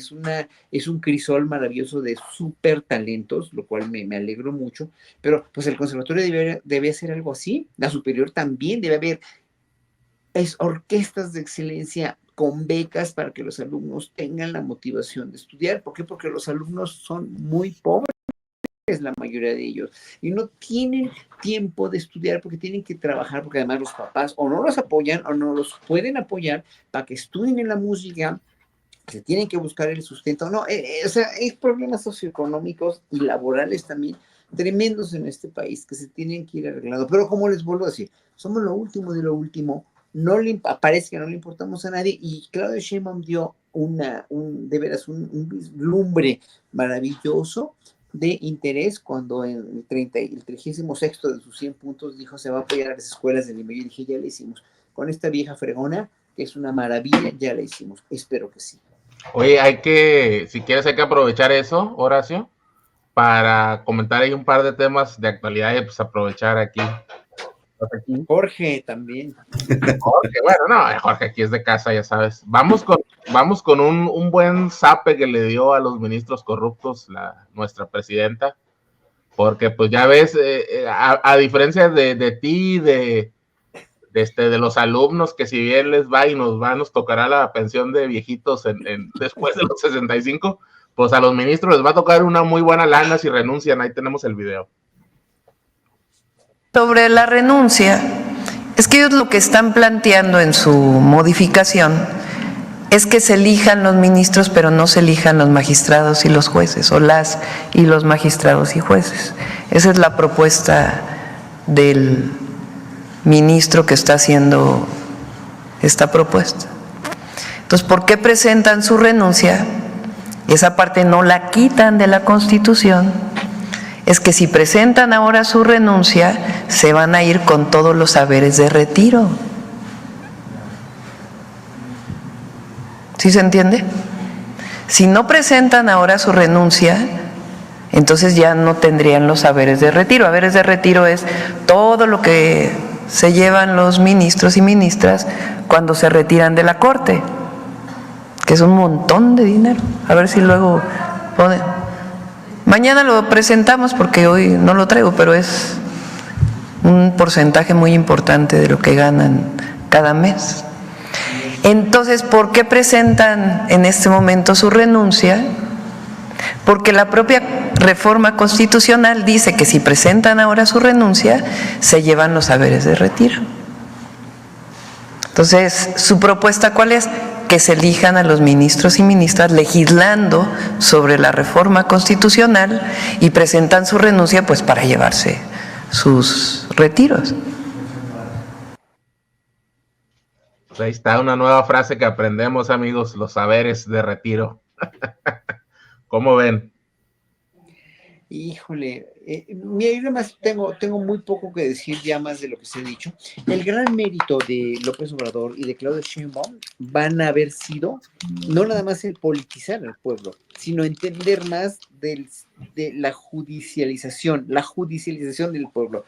es un crisol maravilloso de súper talentos, lo cual me alegro mucho. Pero pues el conservatorio debe hacer algo así. La superior también debe haber orquestas de excelencia con becas para que los alumnos tengan la motivación de estudiar. ¿Por qué? Porque los alumnos son muy pobres, la mayoría de ellos, y no tienen tiempo de estudiar porque tienen que trabajar, porque además los papás o no los apoyan o no los pueden apoyar para que estudien en la música, se tienen que buscar el sustento. No, o sea, hay problemas socioeconómicos y laborales también tremendos en este país que se tienen que ir arreglando. Pero como les vuelvo a decir, somos lo último de lo último, no le parece que no le importamos a nadie, y Claudia Sheinbaum dio de veras un vislumbre maravilloso de interés cuando en el 36º de sus 100 puntos dijo se va a apoyar a las escuelas de Lima. Yo dije, ya le hicimos. Con esta vieja fregona, que es una maravilla, ya la hicimos. Espero que sí. Oye, si quieres, hay que aprovechar eso, Horacio, para comentar ahí un par de temas de actualidad y pues aprovechar aquí. Jorge también. Jorge, bueno, no, Jorge aquí es de casa, ya sabes. Vamos con un buen zape que le dio a los ministros corruptos nuestra presidenta, porque pues ya ves, a diferencia de ti, de los alumnos, que si bien les va y nos tocará la pensión de viejitos después de los 65, pues a los ministros les va a tocar una muy buena lana si renuncian. Ahí tenemos el video. Sobre la renuncia, es que ellos lo que están planteando en su modificación es que se elijan los ministros, pero no se elijan los magistrados y los jueces, o las y los magistrados y jueces. Esa es la propuesta del ministro que está haciendo esta propuesta. Entonces, ¿por qué presentan su renuncia? Esa parte no la quitan de la Constitución. Es que si presentan ahora su renuncia, se van a ir con todos los haberes de retiro. ¿Sí se entiende? Si no presentan ahora su renuncia, entonces ya no tendrían los haberes de retiro. Haberes de retiro es todo lo que se llevan los ministros y ministras cuando se retiran de la Corte, que es un montón de dinero. A ver si luego ponen. Mañana lo presentamos porque hoy no lo traigo, pero es un porcentaje muy importante de lo que ganan cada mes. Entonces, ¿por qué presentan en este momento su renuncia? Porque la propia reforma constitucional dice que si presentan ahora su renuncia, se llevan los haberes de retiro. Entonces, ¿su propuesta cuál es? Que se elijan a los ministros y ministras legislando sobre la reforma constitucional y presentan su renuncia pues para llevarse sus retiros. Pues ahí está una nueva frase que aprendemos, amigos, los haberes de retiro. ¿Cómo ven? Híjole, mira, yo nada más tengo muy poco que decir ya más de lo que se ha dicho. El gran mérito de López Obrador y de Claudia Sheinbaum van a haber sido no nada más el politizar al pueblo, sino entender más de la judicialización del pueblo,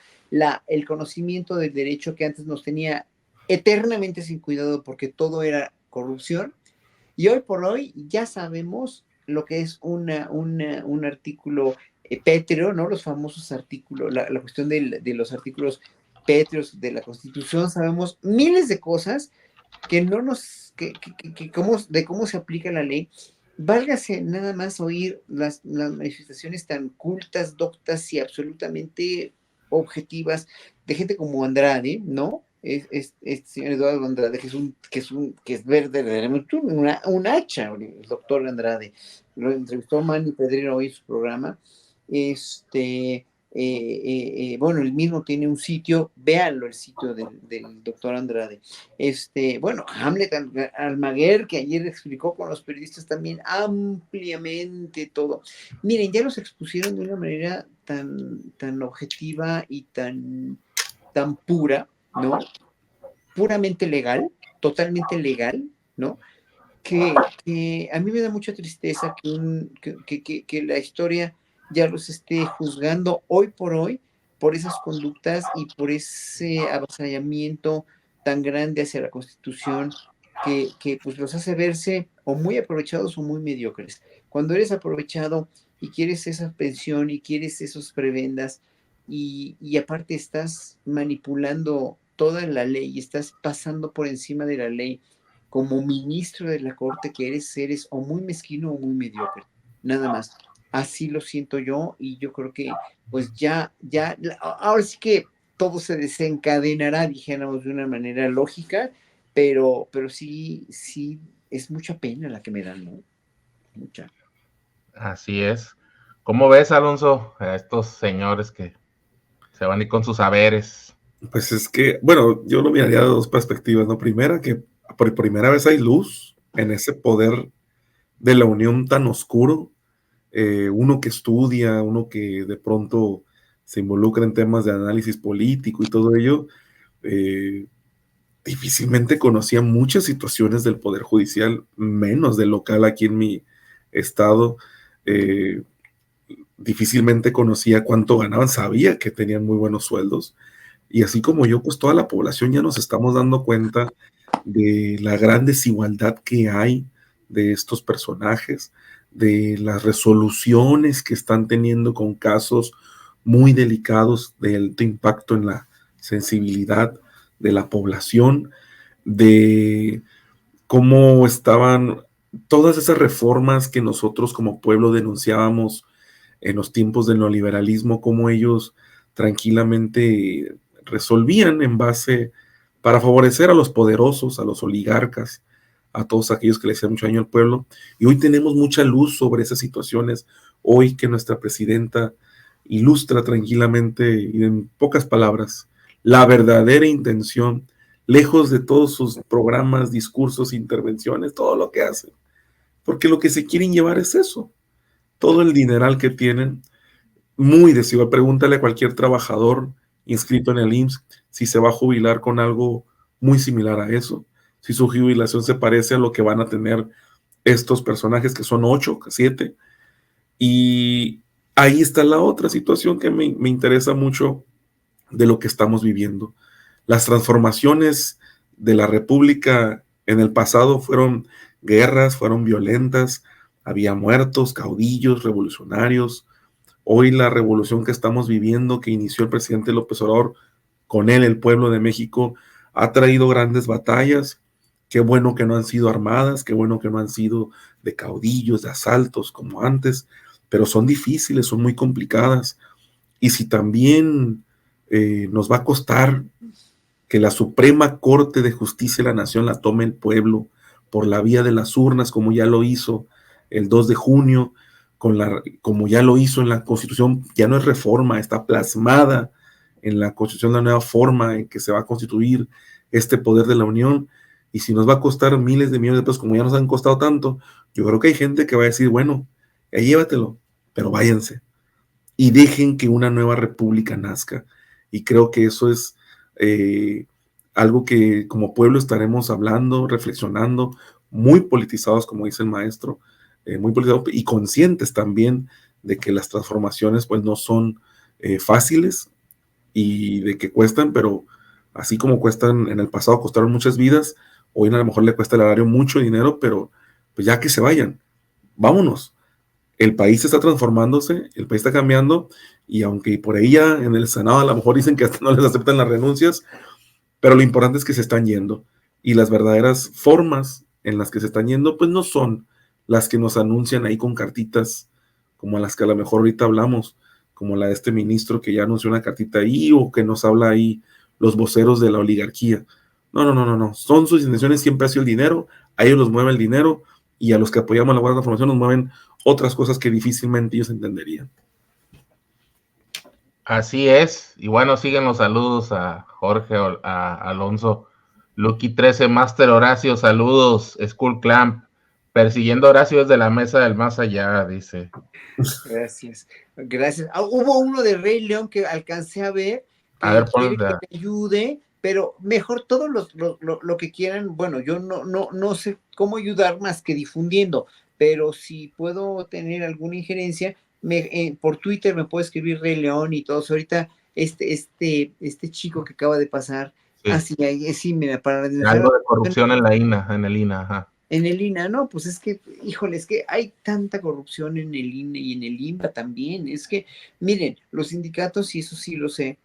el conocimiento del derecho que antes nos tenía eternamente sin cuidado porque todo era corrupción, y hoy por hoy ya sabemos lo que es un artículo pétreo, ¿no? Los famosos artículos, la cuestión de los artículos pétreos de la Constitución. Sabemos miles de cosas que no nos, de cómo se aplica la ley. Válgase nada más oír las manifestaciones tan cultas, doctas y absolutamente objetivas de gente como Andrade, ¿no? Señor Eduardo Andrade, que es verdaderamente un hacha, el doctor Andrade. Lo entrevistó Manny Pedrero hoy en su programa. Bueno, él mismo tiene un sitio, véanlo, el sitio del doctor Andrade. Bueno, Hamlet Almaguer, que ayer explicó con los periodistas también ampliamente todo. Miren, ya los expusieron de una manera tan objetiva y tan pura, ¿no? Puramente legal, totalmente legal, ¿no? Que a mí me da mucha tristeza que la historia ya los esté juzgando hoy por esas conductas y por ese avasallamiento tan grande hacia la Constitución que pues los hace verse o muy aprovechados o muy mediocres. Cuando eres aprovechado y quieres esa pensión y quieres esos prebendas y aparte estás manipulando toda la ley y estás pasando por encima de la ley como ministro de la corte que eres o muy mezquino o muy mediocre, nada más. Así lo siento yo y yo creo que pues ahora sí que todo se desencadenará, dijéramos, de una manera lógica, pero sí, es mucha pena la que me dan, ¿no? Mucha. Así es. ¿Cómo ves, Alonso, a estos señores que se van a ir con sus haberes? Pues es que, bueno, yo lo miraría de dos perspectivas, ¿no? Primera, que por primera vez hay luz en ese poder de la unión tan oscuro, uno que estudia, uno que de pronto se involucra en temas de análisis político y todo ello, eh, difícilmente conocía muchas situaciones del Poder Judicial, menos del local aquí en mi estado. eh, Difícilmente conocía cuánto ganaban, sabía que tenían muy buenos sueldos, y así como yo, pues toda la población ya nos estamos dando cuenta de la gran desigualdad que hay de estos personajes, de las resoluciones que están teniendo con casos muy delicados de alto impacto en la sensibilidad de la población, de cómo estaban todas esas reformas que nosotros como pueblo denunciábamos en los tiempos del neoliberalismo, cómo ellos tranquilamente resolvían en base para favorecer a los poderosos, a los oligarcas, a todos aquellos que le hacían mucho daño al pueblo. Y hoy tenemos mucha luz sobre esas situaciones. Hoy que nuestra presidenta ilustra tranquilamente y en pocas palabras la verdadera intención, lejos de todos sus programas, discursos, intervenciones, todo lo que hacen. Porque lo que se quieren llevar es eso, todo el dineral que tienen, muy desigual. Pregúntale a cualquier trabajador inscrito en el IMSS si se va a jubilar con algo muy similar a eso, si su jubilación se parece a lo que van a tener estos personajes que son 8, 7. Y ahí está la otra situación que me interesa mucho de lo que estamos viviendo. Las transformaciones de la República en el pasado fueron guerras, fueron violentas, había muertos, caudillos, revolucionarios. Hoy la revolución que estamos viviendo, que inició el presidente López Obrador, con él el pueblo de México, ha traído grandes batallas. Qué bueno que no han sido armadas, qué bueno que no han sido de caudillos, de asaltos como antes, pero son difíciles, son muy complicadas. Y si también nos va a costar que la Suprema Corte de Justicia de la Nación la tome el pueblo por la vía de las urnas, como ya lo hizo el 2 de junio, como ya lo hizo en la Constitución, ya no es reforma, está plasmada en la Constitución la nueva forma en que se va a constituir este poder de la Unión. Y si nos va a costar miles de millones de pesos, como ya nos han costado tanto, yo creo que hay gente que va a decir, bueno, llévatelo, pero váyanse y dejen que una nueva república nazca. Y creo que eso es algo que como pueblo estaremos hablando, reflexionando, muy politizados, como dice el maestro, muy politizados y conscientes también de que las transformaciones pues no son fáciles y de que cuestan, pero así como cuestan en el pasado, costaron muchas vidas, hoy a lo mejor le cuesta el erario mucho dinero, pero pues ya que se vayan, vámonos. El país está transformándose, el país está cambiando, y aunque por ahí ya en el Senado a lo mejor dicen que hasta no les aceptan las renuncias, pero lo importante es que se están yendo, y las verdaderas formas en las que se están yendo, pues no son las que nos anuncian ahí con cartitas, como las que a lo mejor ahorita hablamos, como la de este ministro que ya anunció una cartita ahí, o que nos habla ahí los voceros de la oligarquía. No, no, no, no, no, son sus intenciones, siempre ha sido el dinero, a ellos los mueve el dinero, y a los que apoyamos la Guardia de Transformación nos mueven otras cosas que difícilmente ellos entenderían. Así es. Y bueno, siguen los saludos a Jorge, a Alonso, Lucky 13, Master Horacio, saludos, Skull Clamp, persiguiendo a Horacio desde la mesa del más allá, dice. Gracias, gracias. Hubo uno de Rey León que alcancé a ver, que A ver, quiere ponle. que me ayude, pero mejor todos lo que quieran. Bueno, yo no sé cómo ayudar más que difundiendo, pero si puedo tener alguna injerencia, por Twitter me puede escribir Rey León y todos. Ahorita este chico que acaba de pasar, Sí. sí, me para Algo de corrupción en la INA, en el INA, ajá. en el INA, no, pues es que, híjole, es que hay tanta corrupción en el INE y en el INBA también. Es que, miren, los sindicatos, y eso sí lo sé,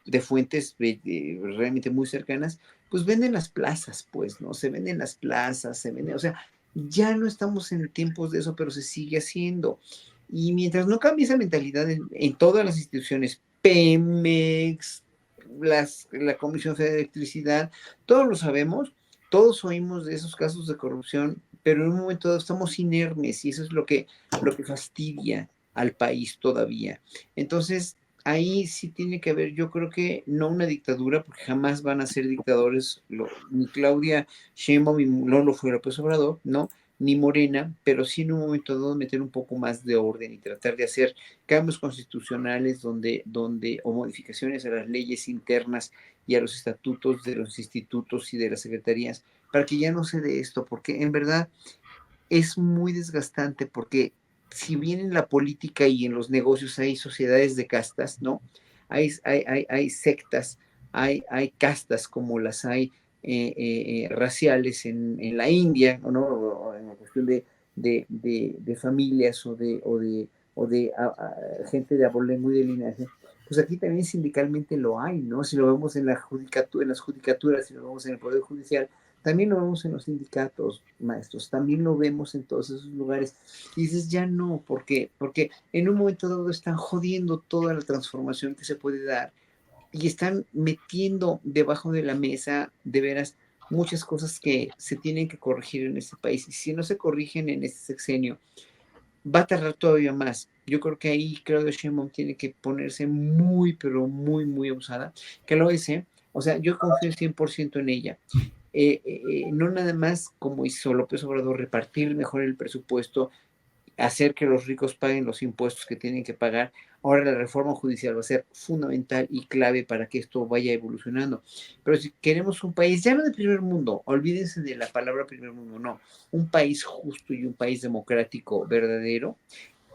de fuentes realmente muy cercanas, pues venden las plazas, pues, ¿no? Se venden las plazas, se venden, o sea, ya no estamos en tiempos de eso, pero se sigue haciendo. Y mientras no cambie esa mentalidad en todas las instituciones, Pemex, la Comisión Federal de Electricidad, todos lo sabemos, todos oímos de esos casos de corrupción, pero en un momento dado estamos inermes y eso es lo que fastidia al país todavía. Entonces, ahí sí tiene que haber, yo creo que no una dictadura, porque jamás van a ser dictadores, ni Claudia Sheinbaum, no lo fue López Obrador, ¿no? Ni Morena, pero sí en un momento dado meter un poco más de orden y tratar de hacer cambios constitucionales o modificaciones a las leyes internas y a los estatutos de los institutos y de las secretarías, para que ya no se dé esto, porque en verdad es muy desgastante, porque si bien en la política y en los negocios hay sociedades de castas, ¿no? Hay sectas, hay castas como las hay raciales en la India, ¿no? O en la cuestión de familias o de gente de abolengo y de linaje, pues aquí también sindicalmente lo hay, ¿no? Si lo vemos en las judicaturas, si lo vemos en el Poder Judicial, también lo vemos en los sindicatos, maestros, también lo vemos en todos esos lugares. Y dices, ya no, porque en un momento dado están jodiendo toda la transformación que se puede dar y están metiendo debajo de la mesa, de veras, muchas cosas que se tienen que corregir en este país. Y si no se corrigen en este sexenio, va a tardar todavía más. Yo creo que ahí Claudia Sheinbaum tiene que ponerse muy, pero muy, muy abusada, que lo es, ¿eh? O sea, yo confío 100% en ella. No nada más como hizo López Obrador, repartir mejor el presupuesto, hacer que los ricos paguen los impuestos que tienen que pagar. Ahora la reforma judicial va a ser fundamental y clave para que esto vaya evolucionando. Pero si queremos un país, ya no de primer mundo, olvídense de la palabra primer mundo, no, un país justo y un país democrático verdadero,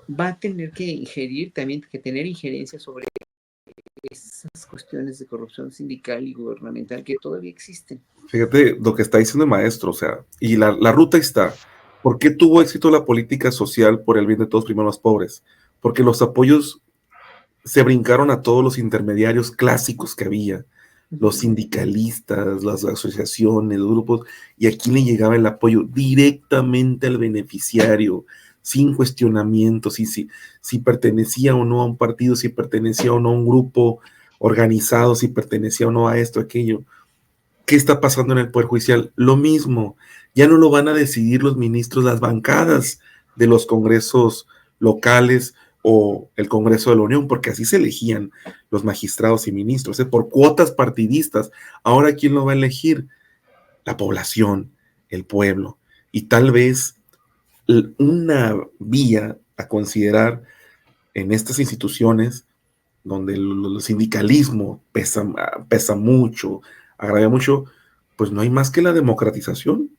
va a tener que ingerir, también que tener injerencia sobre esas cuestiones de corrupción sindical y gubernamental que todavía existen. Fíjate lo que está diciendo el maestro, o sea, y la ruta está. ¿Por qué tuvo éxito la política social por el bien de todos, primero los pobres? Porque los apoyos se brincaron a todos los intermediarios clásicos que había, los sindicalistas, las asociaciones, los grupos, y aquí le llegaba el apoyo directamente al beneficiario, sin cuestionamiento, si pertenecía o no a un partido, si pertenecía o no a un grupo organizado, si pertenecía o no a esto, aquello. ¿Qué está pasando en el Poder Judicial? Lo mismo, ya no lo van a decidir los ministros, las bancadas de los congresos locales o el Congreso de la Unión, porque así se elegían los magistrados y ministros, por cuotas partidistas. Ahora, ¿quién lo va a elegir? La población, el pueblo. Y tal vez una vía a considerar en estas instituciones donde el sindicalismo pesa mucho, agravia mucho, pues no hay más que la democratización,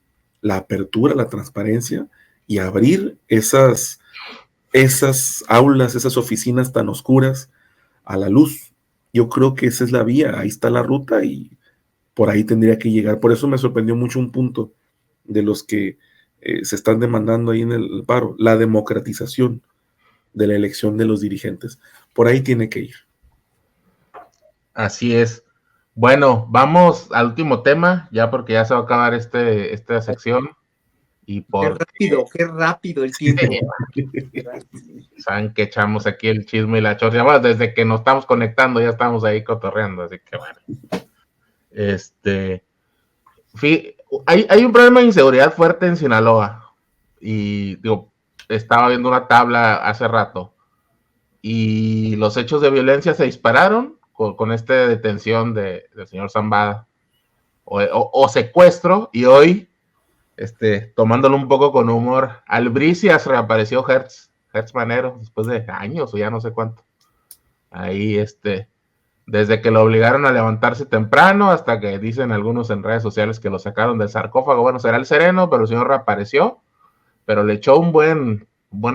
la apertura, la transparencia y abrir esas aulas, esas oficinas tan oscuras a la luz. Yo creo que esa es la vía, ahí está la ruta y por ahí tendría que llegar. Por eso me sorprendió mucho un punto de los que se están demandando ahí en el paro, la democratización de la elección de los dirigentes. Por ahí tiene que ir. Así es. Bueno, vamos al último tema, ya porque ya se va a acabar esta sección. Y qué rápido el tiempo. Saben que echamos aquí el chisme y la chorra. Bueno, desde que nos estamos conectando ya estamos ahí cotorreando, así que bueno. Hay un problema de inseguridad fuerte en Sinaloa. Y digo, estaba viendo una tabla hace rato. Y los hechos de violencia se dispararon con esta detención del señor Zambada o secuestro, y hoy, tomándolo un poco con humor, albricias reapareció Hertz Manero, después de años o ya no sé cuánto. Ahí, desde que lo obligaron a levantarse temprano, hasta que dicen algunos en redes sociales que lo sacaron del sarcófago. Bueno, será el sereno, pero el señor reapareció, pero le echó un buen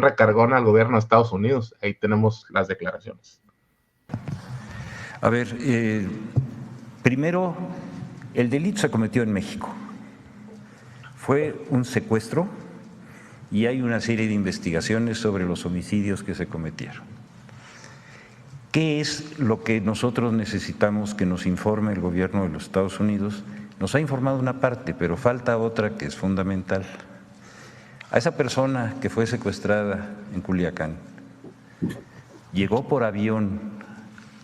recargón al gobierno de Estados Unidos. Ahí tenemos las declaraciones. A ver, primero, el delito se cometió en México. Fue un secuestro y hay una serie de investigaciones sobre los homicidios que se cometieron. ¿Qué es lo que nosotros necesitamos que nos informe el gobierno de los Estados Unidos? Nos ha informado una parte, pero falta otra que es fundamental. A esa persona que fue secuestrada en Culiacán, llegó por avión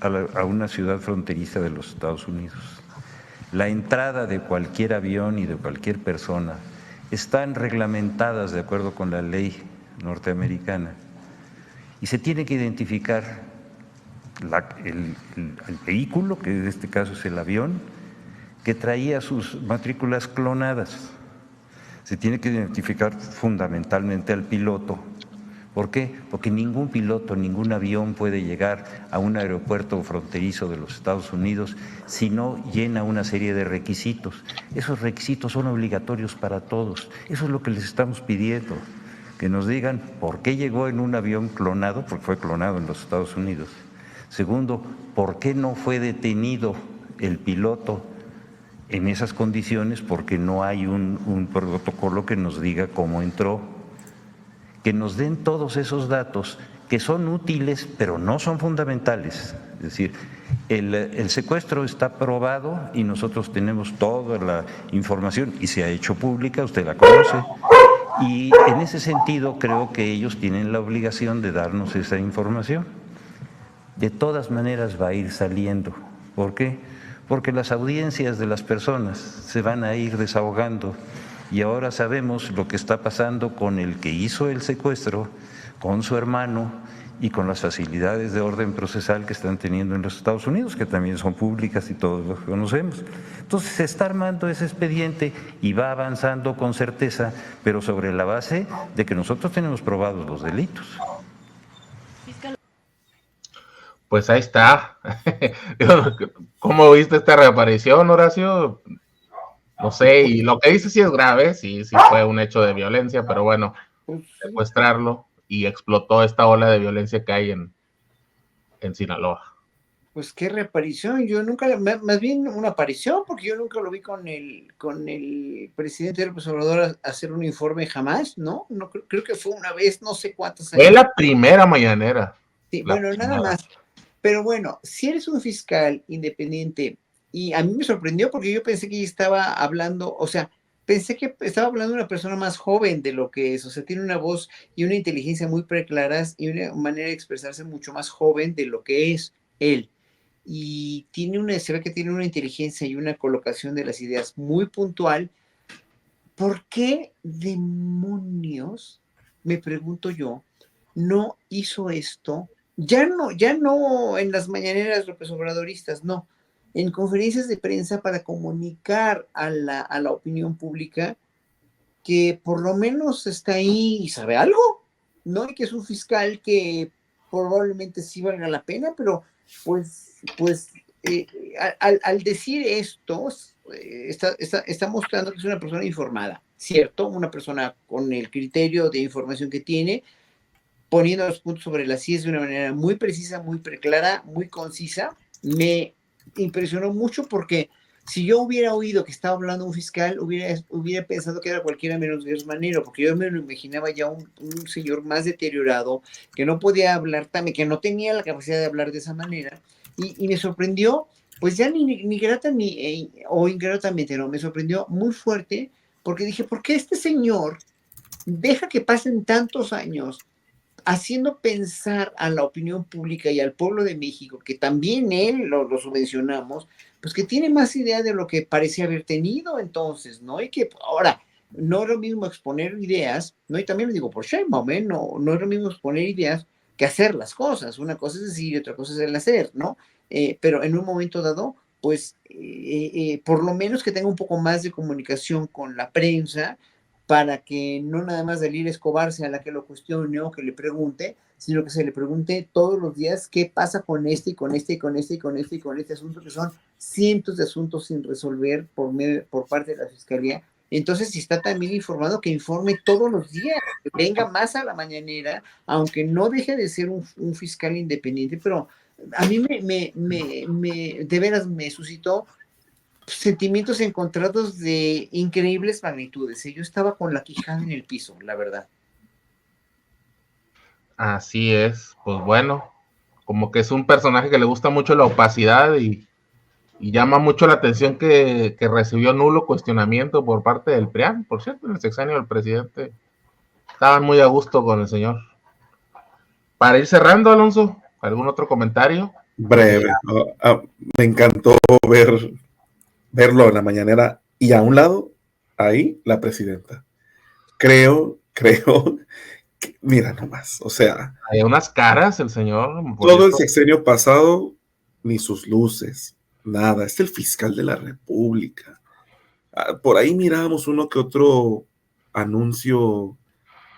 a una ciudad fronteriza de los Estados Unidos. La entrada de cualquier avión y de cualquier persona están reglamentadas de acuerdo con la ley norteamericana y se tiene que identificar el vehículo, que en este caso es el avión, que traía sus matrículas clonadas. Se tiene que identificar fundamentalmente al piloto. ¿Por qué? Porque ningún piloto, ningún avión puede llegar a un aeropuerto fronterizo de los Estados Unidos si no llena una serie de requisitos. Esos requisitos son obligatorios para todos. Eso es lo que les estamos pidiendo, que nos digan por qué llegó en un avión clonado, porque fue clonado en los Estados Unidos. Segundo, por qué no fue detenido el piloto en esas condiciones, porque no hay un protocolo que nos diga cómo entró. Que nos den todos esos datos que son útiles, pero no son fundamentales. Es decir, el secuestro está probado y nosotros tenemos toda la información y se ha hecho pública, usted la conoce, y en ese sentido creo que ellos tienen la obligación de darnos esa información. De todas maneras va a ir saliendo. ¿Por qué? Porque las audiencias de las personas se van a ir desahogando y ahora sabemos lo que está pasando con el que hizo el secuestro, con su hermano y con las facilidades de orden procesal que están teniendo en los Estados Unidos, que también son públicas y todos los conocemos. Entonces se está armando ese expediente y va avanzando con certeza, pero sobre la base de que nosotros tenemos probados los delitos. Pues ahí está. ¿Cómo viste esta reaparición, Horacio? No sé, y lo que dice sí es grave, sí fue un hecho de violencia, pero bueno, secuestrarlo y explotó esta ola de violencia que hay en Sinaloa. Pues qué reaparición, yo nunca, más bien una aparición, porque yo nunca lo vi con el presidente López Obrador hacer un informe jamás, ¿no? No creo que fue una vez, no sé cuántas años. Fue la primera mañanera. Sí, bueno, nada más. Pero bueno, si eres un fiscal independiente, y a mí me sorprendió porque yo pensé que ella estaba hablando, o sea, pensé que estaba hablando de una persona más joven de lo que es, o sea, tiene una voz y una inteligencia muy preclaras y una manera de expresarse mucho más joven de lo que es él. Y se ve que tiene una inteligencia y una colocación de las ideas muy puntual. ¿Por qué demonios, me pregunto yo, no hizo esto? Ya no en las mañaneras López Obradoristas, no, en conferencias de prensa para comunicar a la opinión pública que por lo menos está ahí y sabe algo, ¿no? Y que es un fiscal que probablemente sí valga la pena, pero pues al decir esto, está mostrando que es una persona informada, ¿cierto? Una persona con el criterio de información que tiene, poniendo los puntos sobre las sillas de una manera muy precisa, muy preclara, muy concisa. Me impresionó mucho porque si yo hubiera oído que estaba hablando un fiscal, hubiera pensado que era cualquiera menos Dios Manero, porque yo me lo imaginaba ya un señor más deteriorado, que no podía hablar también, que no tenía la capacidad de hablar de esa manera, y me sorprendió, pues ya ni grata o ingratamente, no, me sorprendió muy fuerte, porque dije, ¿por qué este señor deja que pasen tantos años haciendo pensar a la opinión pública y al pueblo de México, que también él lo subvencionamos, pues que tiene más idea de lo que parecía haber tenido entonces, ¿no? Y que ahora, no es lo mismo exponer ideas, ¿no? Y también lo digo por Sheinbaum, ¿eh? No es lo mismo exponer ideas que hacer las cosas. Una cosa es decir y otra cosa es el hacer, ¿no? Pero en un momento dado, pues, por lo menos que tenga un poco más de comunicación con la prensa, para que no nada más Dalila Escobar sea la que lo cuestione o que le pregunte, sino que se le pregunte todos los días qué pasa con este y con este y con este y con este y con este asunto, que son cientos de asuntos sin resolver por parte de la Fiscalía. Entonces, si está también informado, que informe todos los días, que venga más a la mañanera, aunque no deje de ser un fiscal independiente, pero a mí de veras me suscitó sentimientos encontrados de increíbles magnitudes. Yo estaba con la quijada en el piso, la verdad. Así es, pues bueno, como que es un personaje que le gusta mucho la opacidad y Y llama mucho la atención que recibió nulo cuestionamiento por parte del PRIAN. Por cierto, en el sexenio del presidente estaban muy a gusto con el señor. Para ir cerrando, Alonso, ¿algún otro comentario? Breve. Me encantó verlo en la mañanera y a un lado, ahí, la presidenta. Creo que, mira nomás, o sea, Hay unas caras, el señor. todo el sexenio pasado, ni sus luces, nada. Es el fiscal de la República. Por ahí mirábamos uno que otro anuncio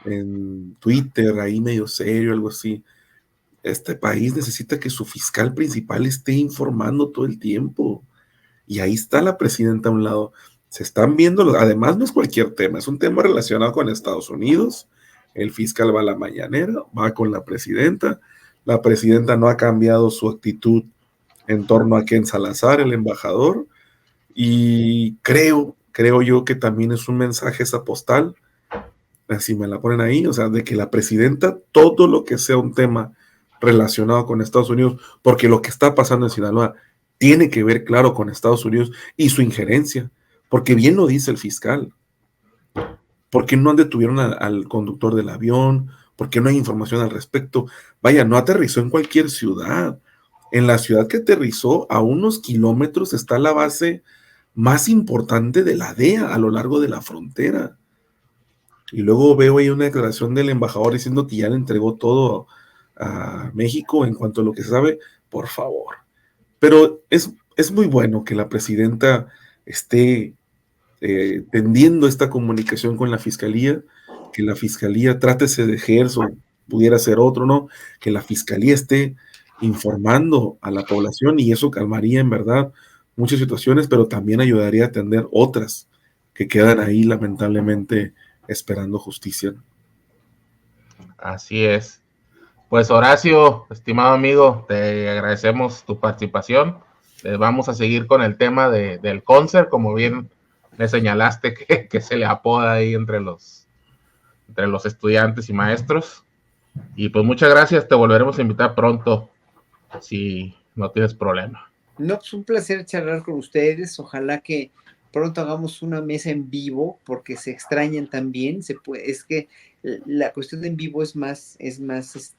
en Twitter, ahí medio serio, algo así. Este país necesita que su fiscal principal esté informando todo el tiempo. Y ahí está la presidenta a un lado. Se están viendo, además no es cualquier tema, es un tema relacionado con Estados Unidos. El fiscal va a la mañanera, va con la presidenta no ha cambiado su actitud en torno a Ken Salazar, el embajador, y creo yo que también es un mensaje esa postal, así me la ponen ahí, o sea, de que la presidenta, todo lo que sea un tema relacionado con Estados Unidos, porque lo que está pasando en Sinaloa tiene que ver, claro, con Estados Unidos y su injerencia, porque bien lo dice el fiscal. ¿Por qué no detuvieron al conductor del avión? ¿Por qué no hay información al respecto? Vaya, no aterrizó en cualquier ciudad. En la ciudad que aterrizó, a unos kilómetros, está la base más importante de la DEA a lo largo de la frontera. Y luego veo ahí una declaración del embajador diciendo que ya le entregó todo a México en cuanto a lo que se sabe. Por favor. Pero es muy bueno que la presidenta esté tendiendo esta comunicación con la fiscalía, que la fiscalía trátese de ejercer, pudiera ser otro, ¿no? Que la fiscalía esté informando a la población y eso calmaría en verdad muchas situaciones, pero también ayudaría a atender otras que quedan ahí lamentablemente esperando justicia. Así es. Pues Horacio, estimado amigo, te agradecemos tu participación. Vamos a seguir con el tema del concert, como bien le señalaste que se le apoda ahí entre los estudiantes y maestros. Y pues muchas gracias, te volveremos a invitar pronto, si no tienes problema. No, pues un placer charlar con ustedes. Ojalá que pronto hagamos una mesa en vivo, porque se extrañan también. Es que la cuestión de en vivo es más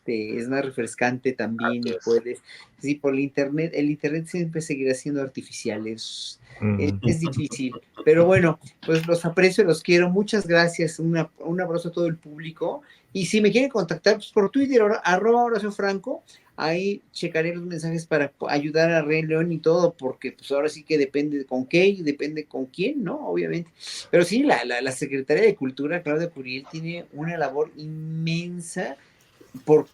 refrescante también. Y puedes, sí, por el internet siempre seguirá siendo artificial, es difícil. Pero bueno, pues los aprecio, los quiero. Muchas gracias. Un abrazo a todo el público. Y si me quieren contactar, pues por Twitter, @HoracioFranco. Ahí checaré los mensajes para ayudar a Rey León y todo, porque pues ahora sí que depende con qué y depende con quién, ¿no? Obviamente. Pero sí, la Secretaría de Cultura, Claudia Curiel, tiene una labor inmensa por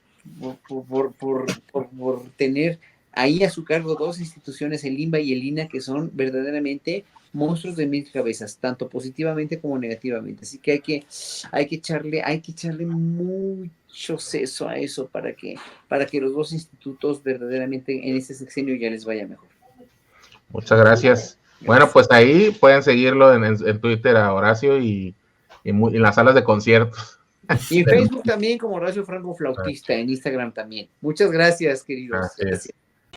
tener ahí a su cargo dos instituciones, el INBA y el INAH, que son verdaderamente monstruos de mil cabezas, tanto positivamente como negativamente. Así que hay que echarle mucho seso a eso para que los dos institutos verdaderamente en este sexenio ya les vaya mejor. Muchas gracias. Bueno, pues ahí pueden seguirlo en Twitter a Horacio y en las salas de conciertos. Y en Facebook también como Horacio Franco Flautista, en Instagram también. Muchas gracias, queridos. Gracias.